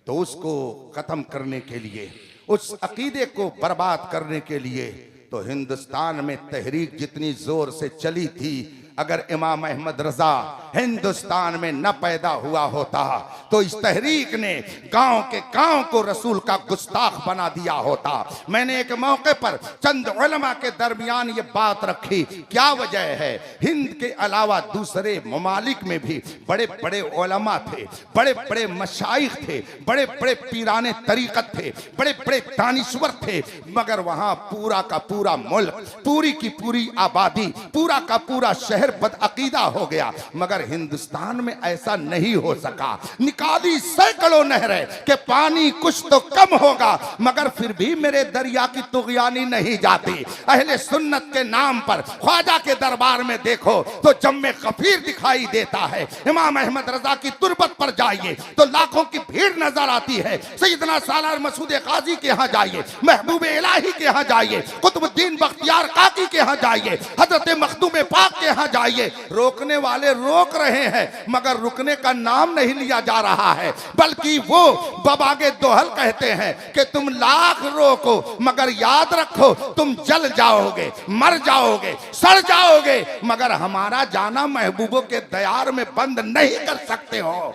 तो उसको ख़त्म करने के लिए, उस अकीदे को बर्बाद करने के लिए तो हिंदुस्तान में तहरीक जितनी जोर से चली थी, अगर इमाम अहमद रजा हिंदुस्तान में न पैदा हुआ होता तो इस तहरीक ने गांव के गांव को रसूल का गुस्ताख बना दिया होता। मैंने एक मौके पर चंद उलमा के दरमियान ये बात रखी, क्या वजह है? हिंद के अलावा दूसरे ममालिक में भी बड़े बड़े उलमा थे, बड़े बड़े मशाइख थे, बड़े बड़े पीराने तरीकत थे, बड़े बड़े दानिश्वर थे, मगर वहां पूरा का पूरा मुल्क, पूरी की पूरी आबादी, पूरा का पूरा शहर शहर बदअकीदा हो गया, मगर हिंदुस्तान में ऐसा नहीं हो सका। निकाली सैकड़ों नहरें कि पानी कुछ तो कम होगा, मगर फिर भी मेरे दरिया की तुगयानी नहीं जाती। अहले सुन्नत के नाम पर ख्वाजा के दरबार में देखो तो जम्मे कफीर दिखाई देता है। इमाम अहमद रजा की तुरबत पर जाइए तो लाखों की भीड़ नजर आती है। सैयदना सालार मसूद काजी के यहाँ जाइए, महबूब इलाही के यहाँ जाइए, कुतुबुद्दीन बख्तियार काकी के यहाँ जाइए, हजरत मखदूम पाक के यहाँ जाइए। रोकने वाले रोक रहे हैं मगर रुकने का नाम नहीं लिया जा रहा है, बल्कि वो बबागे दोहल कहते हैं कि तुम लाख रोको मगर याद रखो तुम जल जाओगे, मर जाओगे, सड़ जाओगे, मगर हमारा जाना महबूबों के दयार में बंद नहीं कर सकते हो।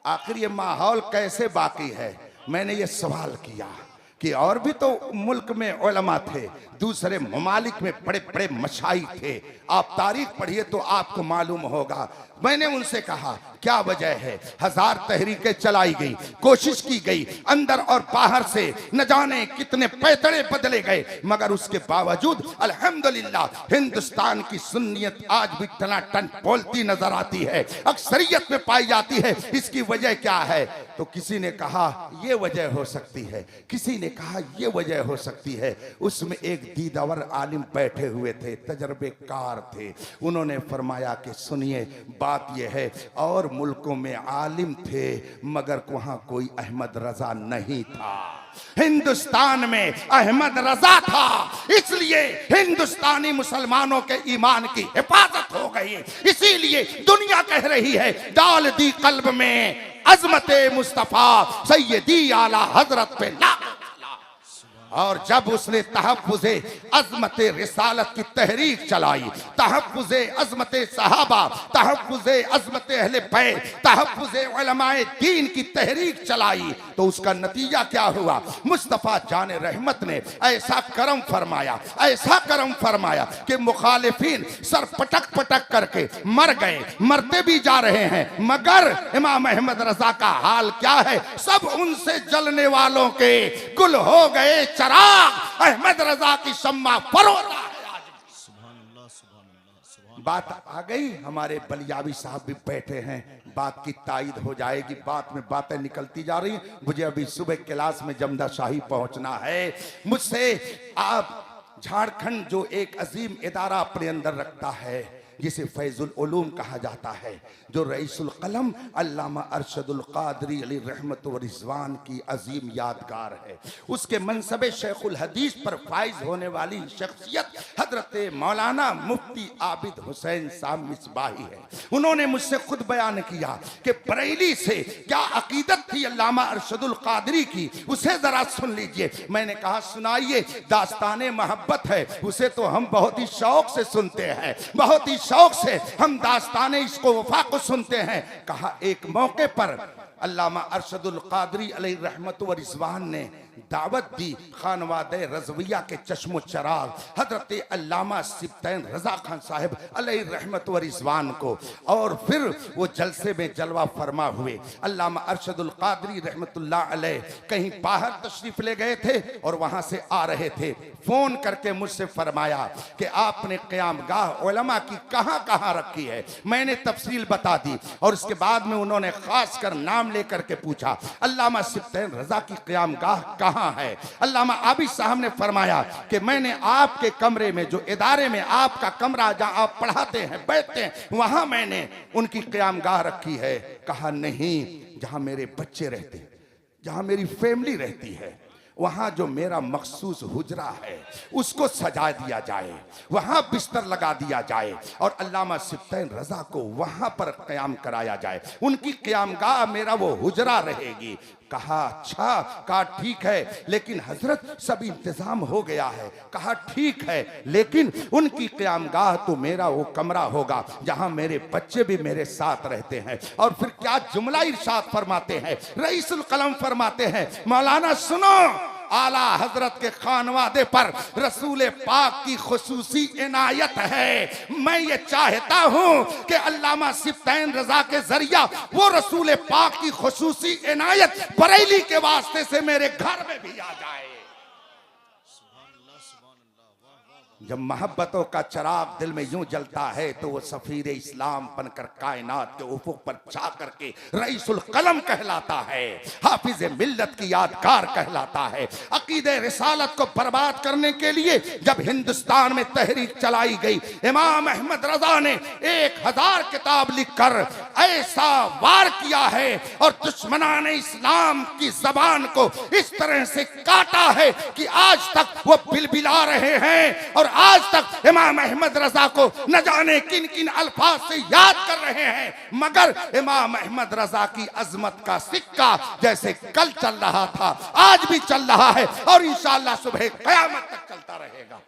आखिर ये माहौल कैसे बाकी है? मैंने ये सवाल किया कि और भी तो मुल्क में उलमा थे, दूसरे ममालिक में बड़े बड़े मशाइख थे, आप तारीख पढ़िए तो आपको मालूम होगा। मैंने उनसे कहा क्या वजह है? हजार तहरीकें चलाई गई, कोशिश की गई, अंदर और बाहर से न जाने कितने पैतड़े बदले गए, मगर उसके बावजूद अल्हम्दुलिल्लाह हिंदुस्तान की सुन्नियत आज भी टनाटन बोलती नजर आती है, अक्सरियत में पाई जाती है। इसकी वजह क्या है? तो किसी ने कहा ये वजह हो सकती है, किसी ने कहा ये वजह हो सकती है। उसमें एक दीदावर आलिम बैठे हुए थे, तजर्बेकार थे। उन्होंने फरमाया कि सुनिए बात यह है, और मुल्कों में आलिम थे मगर वहां कोई अहमद रजा नहीं था। हिंदुस्तान में अहमद रजा था, इसलिए हिंदुस्तानी मुसलमानों के ईमान की हिफाजत हो गई। इसीलिए दुनिया कह रही है डाल दी कल्ब में अजमते मुस्तफा सैयदी आला हजरत पे ला। और जब उसने तहफ़्फ़ुज़े अज़मते रिसालत की तहरीक चलाई, तहफ़्फ़ुज़े अज़मते सहाबा, तहफ़्फ़ुज़े अज़मते अहले बैत, तहफ़्फ़ुज़े उलमाए दीन की तहरीक चलाई, तो उसका नतीजा क्या हुआ? मुस्तफ़ा जाने रहमत ने ऐसा करम फरमाया, ऐसा करम फरमाया कि मुखालिफीन सर पटक पटक करके मर गए, मरते भी जा रहे हैं, मगर इमाम अहमद रजा का हाल क्या है? सब उनसे जलने वालों के गुल हो गए चराग, अहमद रजा की शम्मा फरोता है। बात आ गई, हमारे बलियावी साहब भी बैठे हैं, बात की तायद हो जाएगी, बात में बातें निकलती जा रही। मुझे अभी सुबह क्लास में जमदा शाही पहुंचना है। मुझसे आप झारखंड जो एक अजीम इदारा अपने अंदर रखता है जिसे फैजुल उलूम कहा जाता है, जो रईसुल कलम अल्लामा अरशदुल कादरी अली रहमत व रिजवान की अजीम यादगार है, उसके मनसबे शेखुल हदीस पर फाइज होने वाली शख्सियत हजरत मौलाना मुफ्ती आबिद हुसैन साहब मिसबाही है। उन्होंने मुझसे खुद बयान किया कि बरेली से क्या अकीदत थी अल्लामा अरशदुल कादरी की, उसे जरा सुन लीजिए। मैंने कहा सुनाइए। दास्ताने मोहब्बत है, उसे तो हम बहुत ही शौक से सुनते हैं, बहुत ही शौक से हम दास्ताने इसको वफा को सुनते हैं। कहा एक मौके पर अल्लामा अरशदुल कादरी अलैहि रहमत व रिजवान ने दावत दी खानवादे रज़विया के चश्मो चराग हजरत अल्लामा सिब्तैन रजा खान साहब अलैहि रहमत व रिजवान को, और फिर वो जलसे में जलवा फरमा हुए। अल्लामा अरशदुल कादरी रहमतुल्लाह अलैह कहीं बाहर तशरीफ ले गए थे और वहां से आ रहे थे, फोन करके मुझसे फरमाया कि आपने क़याम गाह उलमा की कहां कहां रखी है। मैंने तफसील बता दी और उसके बाद में उन्होंने खास कर नाम लेकर के पूछा अल्लामा सिब्तैन रजा की क़याम गाह कहां है। अल्लामा आबिद साहब ने फरमाया कि मैंने आपके कमरे में, जो इदारे में आपका कमरा जहां आप पढ़ाते हैं बैठते हैं, वहां मैंने उनकी क़याम गाह रखी है। कहा नहीं, जहां मेरे बच्चे रहते हैं, जहां मेरी फैमिली रहती है, वहां जो मेरा मखसूस हुजरा है उसको सजा दिया जाए, वहां बिस्तर लगा दिया जाए और अल्लामा सिब्तैन रजा को वहां पर क़याम कराया जाए, उनकी क़यामगाह मेरा वो हुजरा रहेगी। कहा अच्छा, कहा ठीक है, लेकिन हजरत सब इंतजाम हो गया है। कहा ठीक है, लेकिन उनकी क़यामगाह तो मेरा वो कमरा होगा जहां मेरे बच्चे भी मेरे साथ रहते हैं। और फिर क्या जुमला इरशाद फरमाते हैं, रईसुल कलम फरमाते हैं, मौलाना सुनो, आला हजरत के खानवादे पर रसूल पाक की खुसूसी इनायत है। मैं ये चाहता हूं कि अल्लामा सिब्तैन रजा के जरिया वो रसूल पाक की खुसूसी इनायत बरेली के वास्ते से मेरे घर में भी आ जाए। जब मोहब्बतों का चराग दिल में यूं जलता है तो वो सफीर इस्लाम बनकर कायनात के उफुक पर छा करके रईसुल कलम कहलाता है, हाफिज मिल्लत की यादगार कहलाता है। अकीदे रिसालत को बर्बाद करने के लिए जब हिंदुस्तान में तहरीक चलाई गई, इमाम अहमद रजा ने 1000 किताब लिखकर ऐसा वार किया है और दुश्मनान इस्लाम की जबान को इस तरह से काटा है कि आज तक वो बिलबिला रहे हैं और आज तक इमाम अहमद रजा को न जाने किन किन अल्फाज से याद कर रहे हैं, मगर इमाम अहमद रजा की अजमत का सिक्का जैसे कल चल रहा था आज भी चल रहा है और इंशाअल्लाह सुबह कयामत तक चलता रहेगा।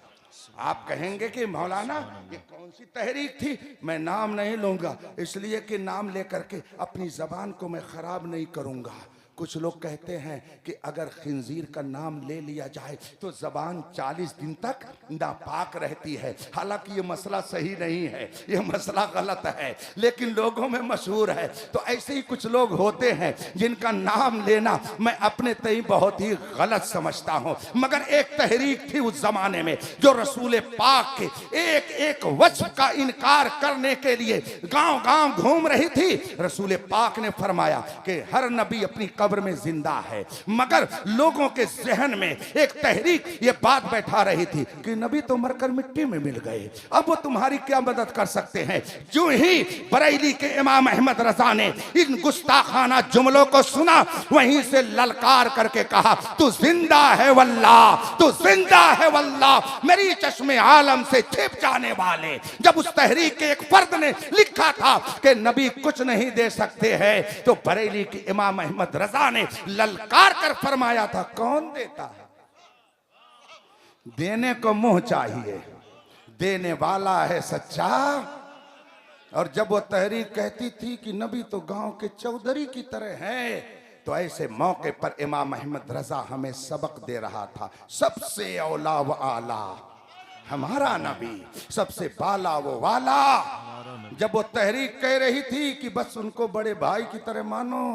आप कहेंगे कि मौलाना ये कौन सी तहरीक थी? मैं नाम नहीं लूंगा इसलिए कि नाम लेकर के अपनी जबान को मैं खराब नहीं करूंगा। कुछ लोग कहते हैं कि अगर खिंजीर का नाम ले लिया जाए तो जबान 40 दिन तक नापाक रहती है। हालांकि ये मसला सही नहीं है, ये मसला गलत है, लेकिन लोगों में मशहूर है। तो ऐसे ही कुछ लोग होते हैं जिनका नाम लेना मैं अपने तई बहुत ही गलत समझता हूं। मगर एक तहरीक थी उस जमाने में जो रसूल पाक के एक एक वस्फ का इनकार करने के लिए गांव गांव घूम रही थी। रसूल पाक ने फरमाया कि हर नबी अपनी कब्र में जिंदा है, मगर लोगों के जहन में एक तहरीक ये बात बैठा रही थी कि नबी तो मरकर मिट्टी में मिल गए, अब वो तुम्हारी क्या मदद कर सकते हैं। जो ही बरेली के इमाम अहमद रजा ने इन गुस्ताखाना जुमलों को सुना, वहीं से ललकार करके कहा तू जिंदा है वल्लाह, तू जिंदा है वल्लाह, मेरी चश्मे आलम से छिप जाने वाले। जब उस तहरीक के एक फर्द ने लिखा था कि नबी कुछ नहीं दे सकते हैं, तो बरेली के इमाम अहमद रजा ने ललकार कर फरमाया था कौन देता है? देने को मुंह चाहिए, देने वाला है सच्चा। और जब वो तहरीक कहती थी कि नबी तो गांव के चौधरी की तरह है, तो ऐसे मौके पर इमाम अहमद रजा हमें सबक दे रहा था। सबसे औला व आला हमारा नबी, सबसे बाला वो वाला। जब वो तहरीक कह रही थी कि बस उनको बड़े भाई की तरह मानो,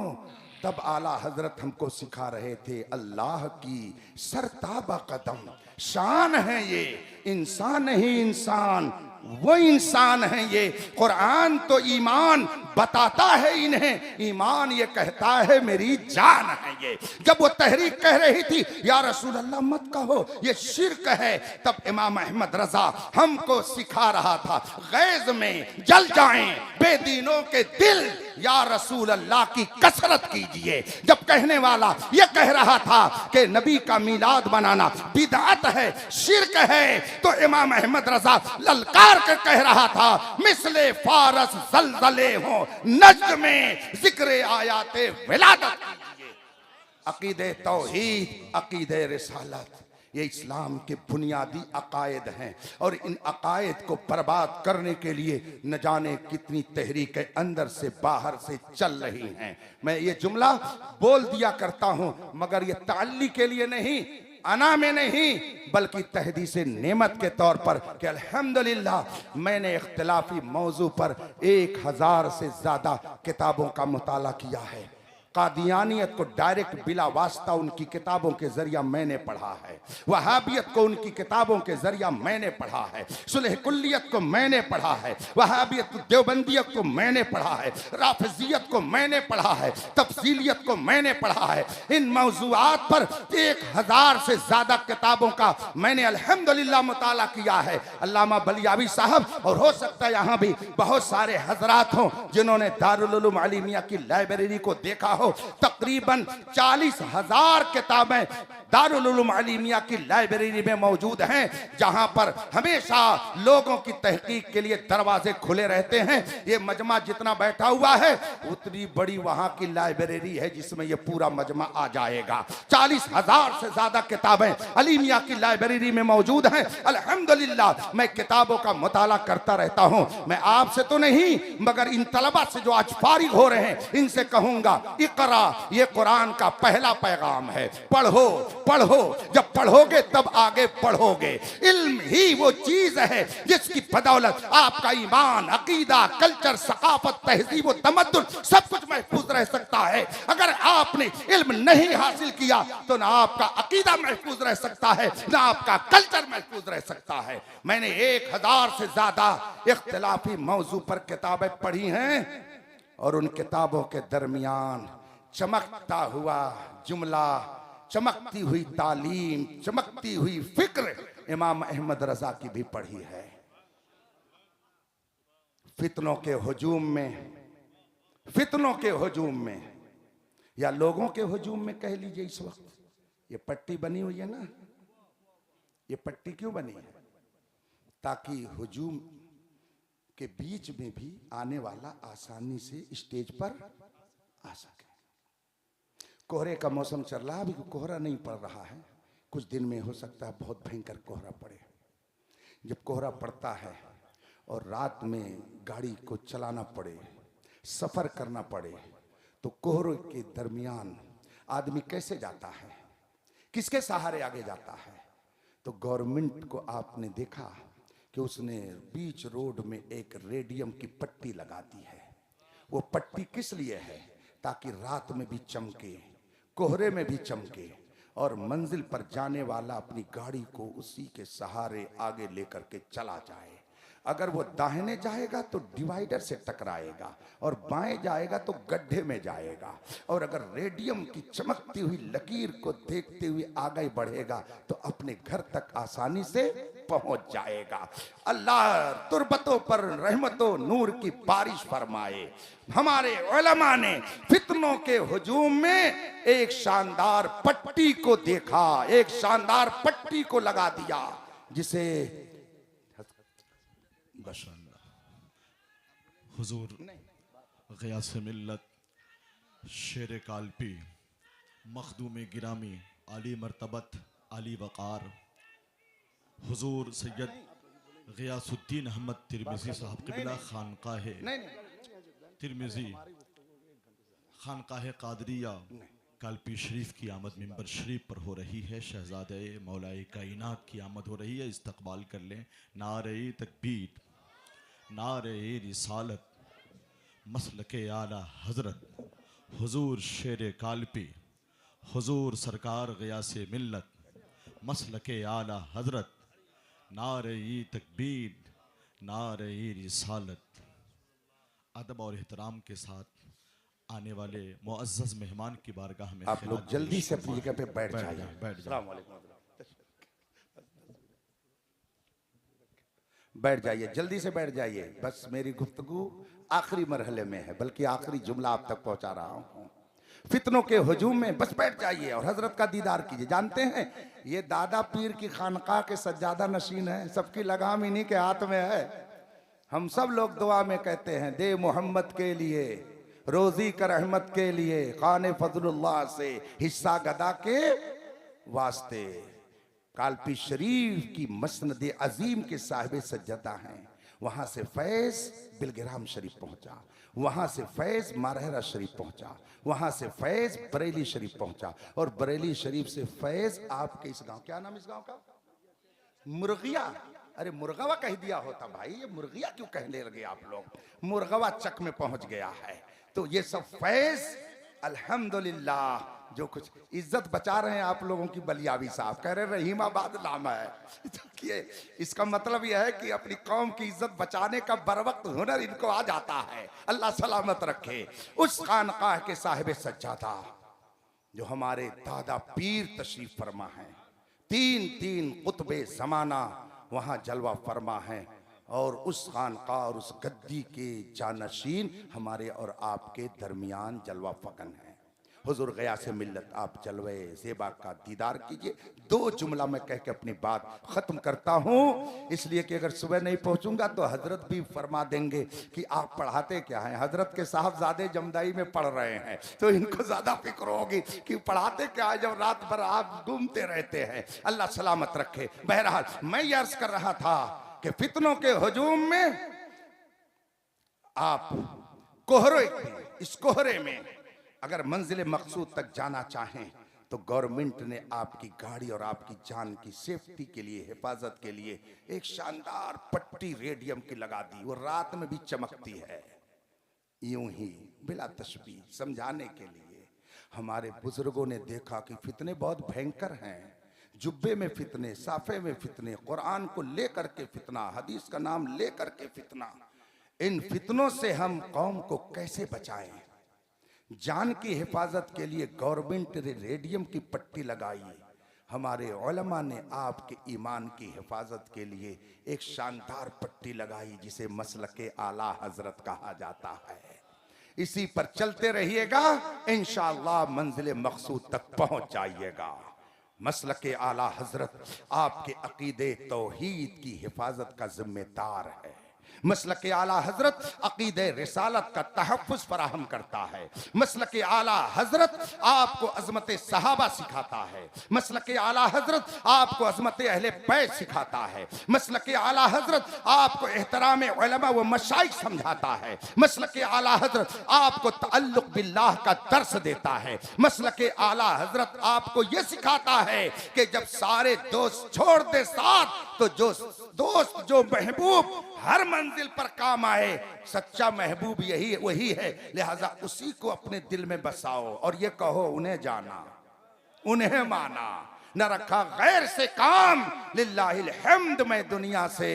तब आला हजरत हमको सिखा रहे थे अल्लाह की सरताबा कदम शान है ये, इंसान नहीं इंसान वो इंसान है ये। कुरान तो ईमान बताता है इन्हें, ईमान ये कहता है मेरी जान है ये। जब वो तहरीक कह रही थी या रसूल अल्लाह मत कहो ये शिर्क है, तब इमाम अहमद रजा हमको सिखा रहा था गैज में जल जाएं बेदीनों के दिल, या रसूल अल्लाह की कसरत कीजिए। जब कहने वाला ये कह रहा था कि नबी का मीलाद मनाना बिदअत है, शिर्क है, तो इमाम अहमद रजा ललकार कर कह रहा था मिसले फारस जलजले हो नज्द में जिक्र आयाते विलादत कीजिए। अकीदे तौहीद, अकीदे रिसालत, ये इस्लाम के बुनियादी अकायद हैं और इन अकायद को बर्बाद करने के लिए न जाने कितनी तहरीकें अंदर से बाहर से चल रही हैं। मैं ये जुमला बोल दिया करता हूं, मगर ये ताल्ली के लिए नहीं, अना में नहीं, बल्कि तहदीसे नेमत के तौर पर कि अल्हम्दुलिल्लाह मैंने इख्तिलाफी मौजू पर 1000 से ज्यादा किताबों का मुताला किया है। कादियानियत को डायरेक्ट बिला वास्ता उनकी किताबों के जरिया मैंने पढ़ा है, वहाबियत को उनकी किताबों के जरिया मैंने पढ़ा है, सुलह कुल्लियत को मैंने पढ़ा है, वहाबियत देवबंदियत को मैंने पढ़ा है, राफिजियत को मैंने पढ़ा है, तफसीलियत को मैंने पढ़ा है। इन मौजूआत पर 1000 से ज्यादा किताबों का मैंने अल्हम्दुलिल्लाह मुताला किया है। अल्लामा बलियावी साहब और हो सकता है यहाँ भी बहुत सारे हजरात हों जिन्होंने दारुल उलूम अलीमिया की लाइब्रेरी को देखा, तकरीबन 40,000 किताबें दारुल उलूम अलीमिया की लाइब्रेरी में मौजूद हैं, जहां पर हमेशा लोगों की तहकीक के लिए दरवाजे खुले रहते हैं। ये मजमा जितना बैठा हुआ है उतनी बड़ी वहां की लाइब्रेरी है जिसमें ये पूरा मजमा आ जाएगा। 40,000 से ज्यादा किताबें अलीमिया की लाइब्रेरी में मौजूद हैं। अल्हम्दुलिल्लाह मैं किताबों का मुताला करता रहता हूं। मैं आपसे तो नहीं मगर इन तलबा से जो आज फारिग हो रहे हैं इनसे कहूंगा इकरा, ये कुरान का पहला पैगाम है, पढ़ो पढ़ो, जब पढ़ोगे तब आगे बढ़ोगे। इल्म ही वो चीज है जिसकी बदौलत आपका ईमान, अकीदा, कल्चर, सकाफत, तहजीब व तमद्दुन सब कुछ महफूज रह सकता है। अगर आपने इल्म नहीं हासिल किया तो ना आपका अकीदा महफूज रह सकता है, ना आपका कल्चर महफूज रह सकता है। मैंने 1000 से ज्यादा इख्तिलाफी मौजू पर किताबें पढ़ी हैं और उन किताबों के दरमियान चमकता हुआ जुमला, चमकती हुई तालीम, चमकती हुई फिक्र इमाम अहमद रजा की भी पढ़ी है। फितनों के हुजूम में या लोगों के हुजूम में कह लीजिए, इस वक्त ये पट्टी बनी हुई है ना, ये पट्टी क्यों बनी है? ताकि हुजूम के बीच में भी आने वाला आसानी से स्टेज पर आ सके। कोहरे का मौसम चल रहा है, अभी कोहरा नहीं पड़ रहा है, कुछ दिन में हो सकता है बहुत भयंकर कोहरा पड़े। जब कोहरा पड़ता है और रात में गाड़ी को चलाना पड़े, सफर करना पड़े, तो कोहरे के दरमियान आदमी कैसे जाता है, किसके सहारे आगे जाता है? तो गवर्नमेंट को आपने देखा कि उसने बीच रोड में एक रेडियम की पट्टी लगा दी है। वो पट्टी किस लिए है? ताकि रात में भी चमके, कोहरे में भी चमके और मंजिल पर जाने वाला अपनी गाड़ी को उसी के सहारे आगे लेकर के चला जाए। अगर वो दाहिने जाएगा तो डिवाइडर से टकराएगा और बाएं जाएगा तो गड्ढे में जाएगा, और अगर रेडियम की चमकती हुई लकीर को देखते हुए आगे बढ़ेगा तो अपने घर तक आसानी से पहुंच जाएगा। अल्लाह तुर्बतों पर रहमतों नूर की बारिश फरमाए। हमारे उलमा ने फितनों के हुजूम में एक शानदार पट्टी को देखा, एक शानदार पट्टी को लगा दिया, जिसे हुजूर ग़ियास मिल्लत, शेर काल्पी, मखदूम गिरामी, आली मर्तबत, आली वक़ार, हुजूर सैयद ग़ियासुद्दीन अहमद तिरमिज़ी साहब क़िबला खानकाहे तिरमिज़ी, खानकाहे क़ादरिया काल्पी शरीफ की आमद मिंबर शरीफ पर हो रही है। शहज़ादे मौलाए कायनात की आमद हो रही है। इस्तक़बाल कर लें। नारे तकबीर, नारे रिसालत, मसलके आला हज़रत, हुजूर शेर काल्पी, हुजूर सरकार ग़ियास मिल्लत, मसलके आला हज़रत, नारे तकबीर, नारे रिसालत। अदब और एहतराम के साथ आने वाले मुअज़्ज़ज़ मेहमान की बारगाह में आप लोग जल्दी से अपनी जगह पे बैठ जाइए। बैठ जाइए, जल्दी से बैठ जाइए। बस मेरी गुफ्तगू आखिरी मरहले में है, बल्कि आखिरी जुमला आप तक पहुंचा रहा हूं। फितनों के हुजूम में बस बैठ जाइए और हजरत का दीदार कीजिए। जानते हैं ये दादा पीर की खानकाह के सज्जादा नशीन है, सबकी लगाम इन्हीं के हाथ में है। हम सब लोग दुआ में कहते हैं, दे मोहम्मद के लिए, रोजी कर रहमत के लिए, खाने फजलुल्लाह से हिस्सा गदा के वास्ते। काल्पी शरीफ की मसनद अजीम के साहिब सज्जदा हैं। वहां से फैज बिलगिराम शरीफ पहुंचा, वहां से फैज मारहरा शरीफ पहुंचा, वहां से फैज बरेली शरीफ पहुंचा, और बरेली शरीफ से फैज आपके इस गांव, क्या नाम इस गांव का? मुर्गिया। अरे मुर्गवा कह दिया होता भाई, ये मुर्गिया क्यों कहने लगे आप लोग? मुर्गवा चक में पहुंच गया है। तो ये सब फैज अल्हम्दुलिल्लाह, जो कुछ इज्जत बचा रहे हैं आप लोगों की। बलियावी साहब कह रहे रहीमाबाद नाम है, तो ये इसका मतलब यह है कि अपनी कौम की इज्जत बचाने का बरवक्त हुनर इनको आ जाता है। अल्लाह सलामत रखे। उस खानकाह के साहिब सज्जादा जो हमारे दादा पीर तशरीफ फरमा हैं, तीन कुतबे ज़माना वहाँ जलवा फरमा है, और उस खानकाह और उस गद्दी के जानशीन हमारे और आपके दरमियान जलवा फकन है। हुजूर ग़ियास मिल्लत, आप जलवे ज़ेबा का दीदार कीजिए। 2 जुमला मैं कह के अपनी बात ख़त्म करता हूँ, इसलिए कि अगर सुबह नहीं पहुँचूंगा तो हजरत भी फरमा देंगे कि आप पढ़ाते क्या हैं। हजरत के साहबजादे जमदाई में पढ़ रहे हैं, तो इनको ज़्यादा फिक्र होगी कि पढ़ाते क्या है जब रात भर आप घूमते रहते हैं। अल्लाह सलामत रखे। बहरहाल मैं ये अर्ज कर रहा था कि फितनों के हुजूम में आप कोहरे, इस कोहरे में अगर मंजिल मकसूद तक जाना चाहें तो गवर्नमेंट ने आपकी गाड़ी और आपकी जान की सेफ्टी के लिए, हिफाजत के लिए एक शानदार पट्टी रेडियम की लगा दी। वो रात में भी चमकती है, यूं ही बिला तशबीह, समझाने के लिए। हमारे बुजुर्गों ने देखा कि फितने बहुत भयंकर हैं, जुब्बे में फितने, साफे में फितने, कुरान को लेकर के फितना, हदीस का नाम लेकर के फितना। इन फितनों से हम कौम को कैसे बचाएं? जान की हिफाजत के लिए गवर्नमेंट ने रेडियम की पट्टी लगाई। हमारे उलमा ने आपके ईमान की हिफाजत के लिए एक शानदार पट्टी लगाई जिसे मसलके आला हजरत कहा जाता है। इसी पर चलते रहिएगा, इंशाअल्लाह मंजिल मकसूद तक पहुंच जाइएगा। मसलके आला हजरत आपके अकीदे तौहीद की हिफाजत का जिम्मेदार है। मसलके आला हजरत अकीदे रिसालत का तहफ़्फ़ुज़ फराहम करता है। मसलके आला हजरत आपको अज़मत सहाबा सिखाता है। मसलके आला हजरत आपको अज़मत अहले बैत सिखाता है। मसलके आला हजरत आपको एहतराम उलमा व मशाइख समझाता है। मसलके आला हजरत आपको तअल्लुक़ बिल्लाह का दर्स देता है। मसलके आला हजरत आपको यह सिखाता है कि जब सारे दोस्त छोड़ दे साथ, तो जो दोस्त, जो महबूब हर मंजिल पर काम आए, सच्चा महबूब यही वही है। लिहाजा उसी को अपने दिल में बसाओ और ये कहो उन्हें जाना, उन्हें माना, न रखा गैर से काम। लिल्लाहिल हम्द, मैं दुनिया से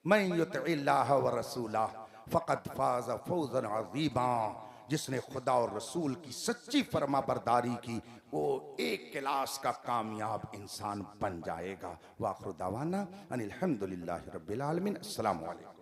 मैं युतिइल्लाह व रसूला फ़क़द फ़ाज़ फ़ौज़न अज़ीमा। जिसने खुदा और रसूल की सच्ची फरमा बरदारी की, वो एक क्लास का कामयाब इंसान बन जाएगा। वाखिर दावाना अनिल हम्दुलिल्लाहि रब्बिल आलमीन। अस्सलामु अलैकुम।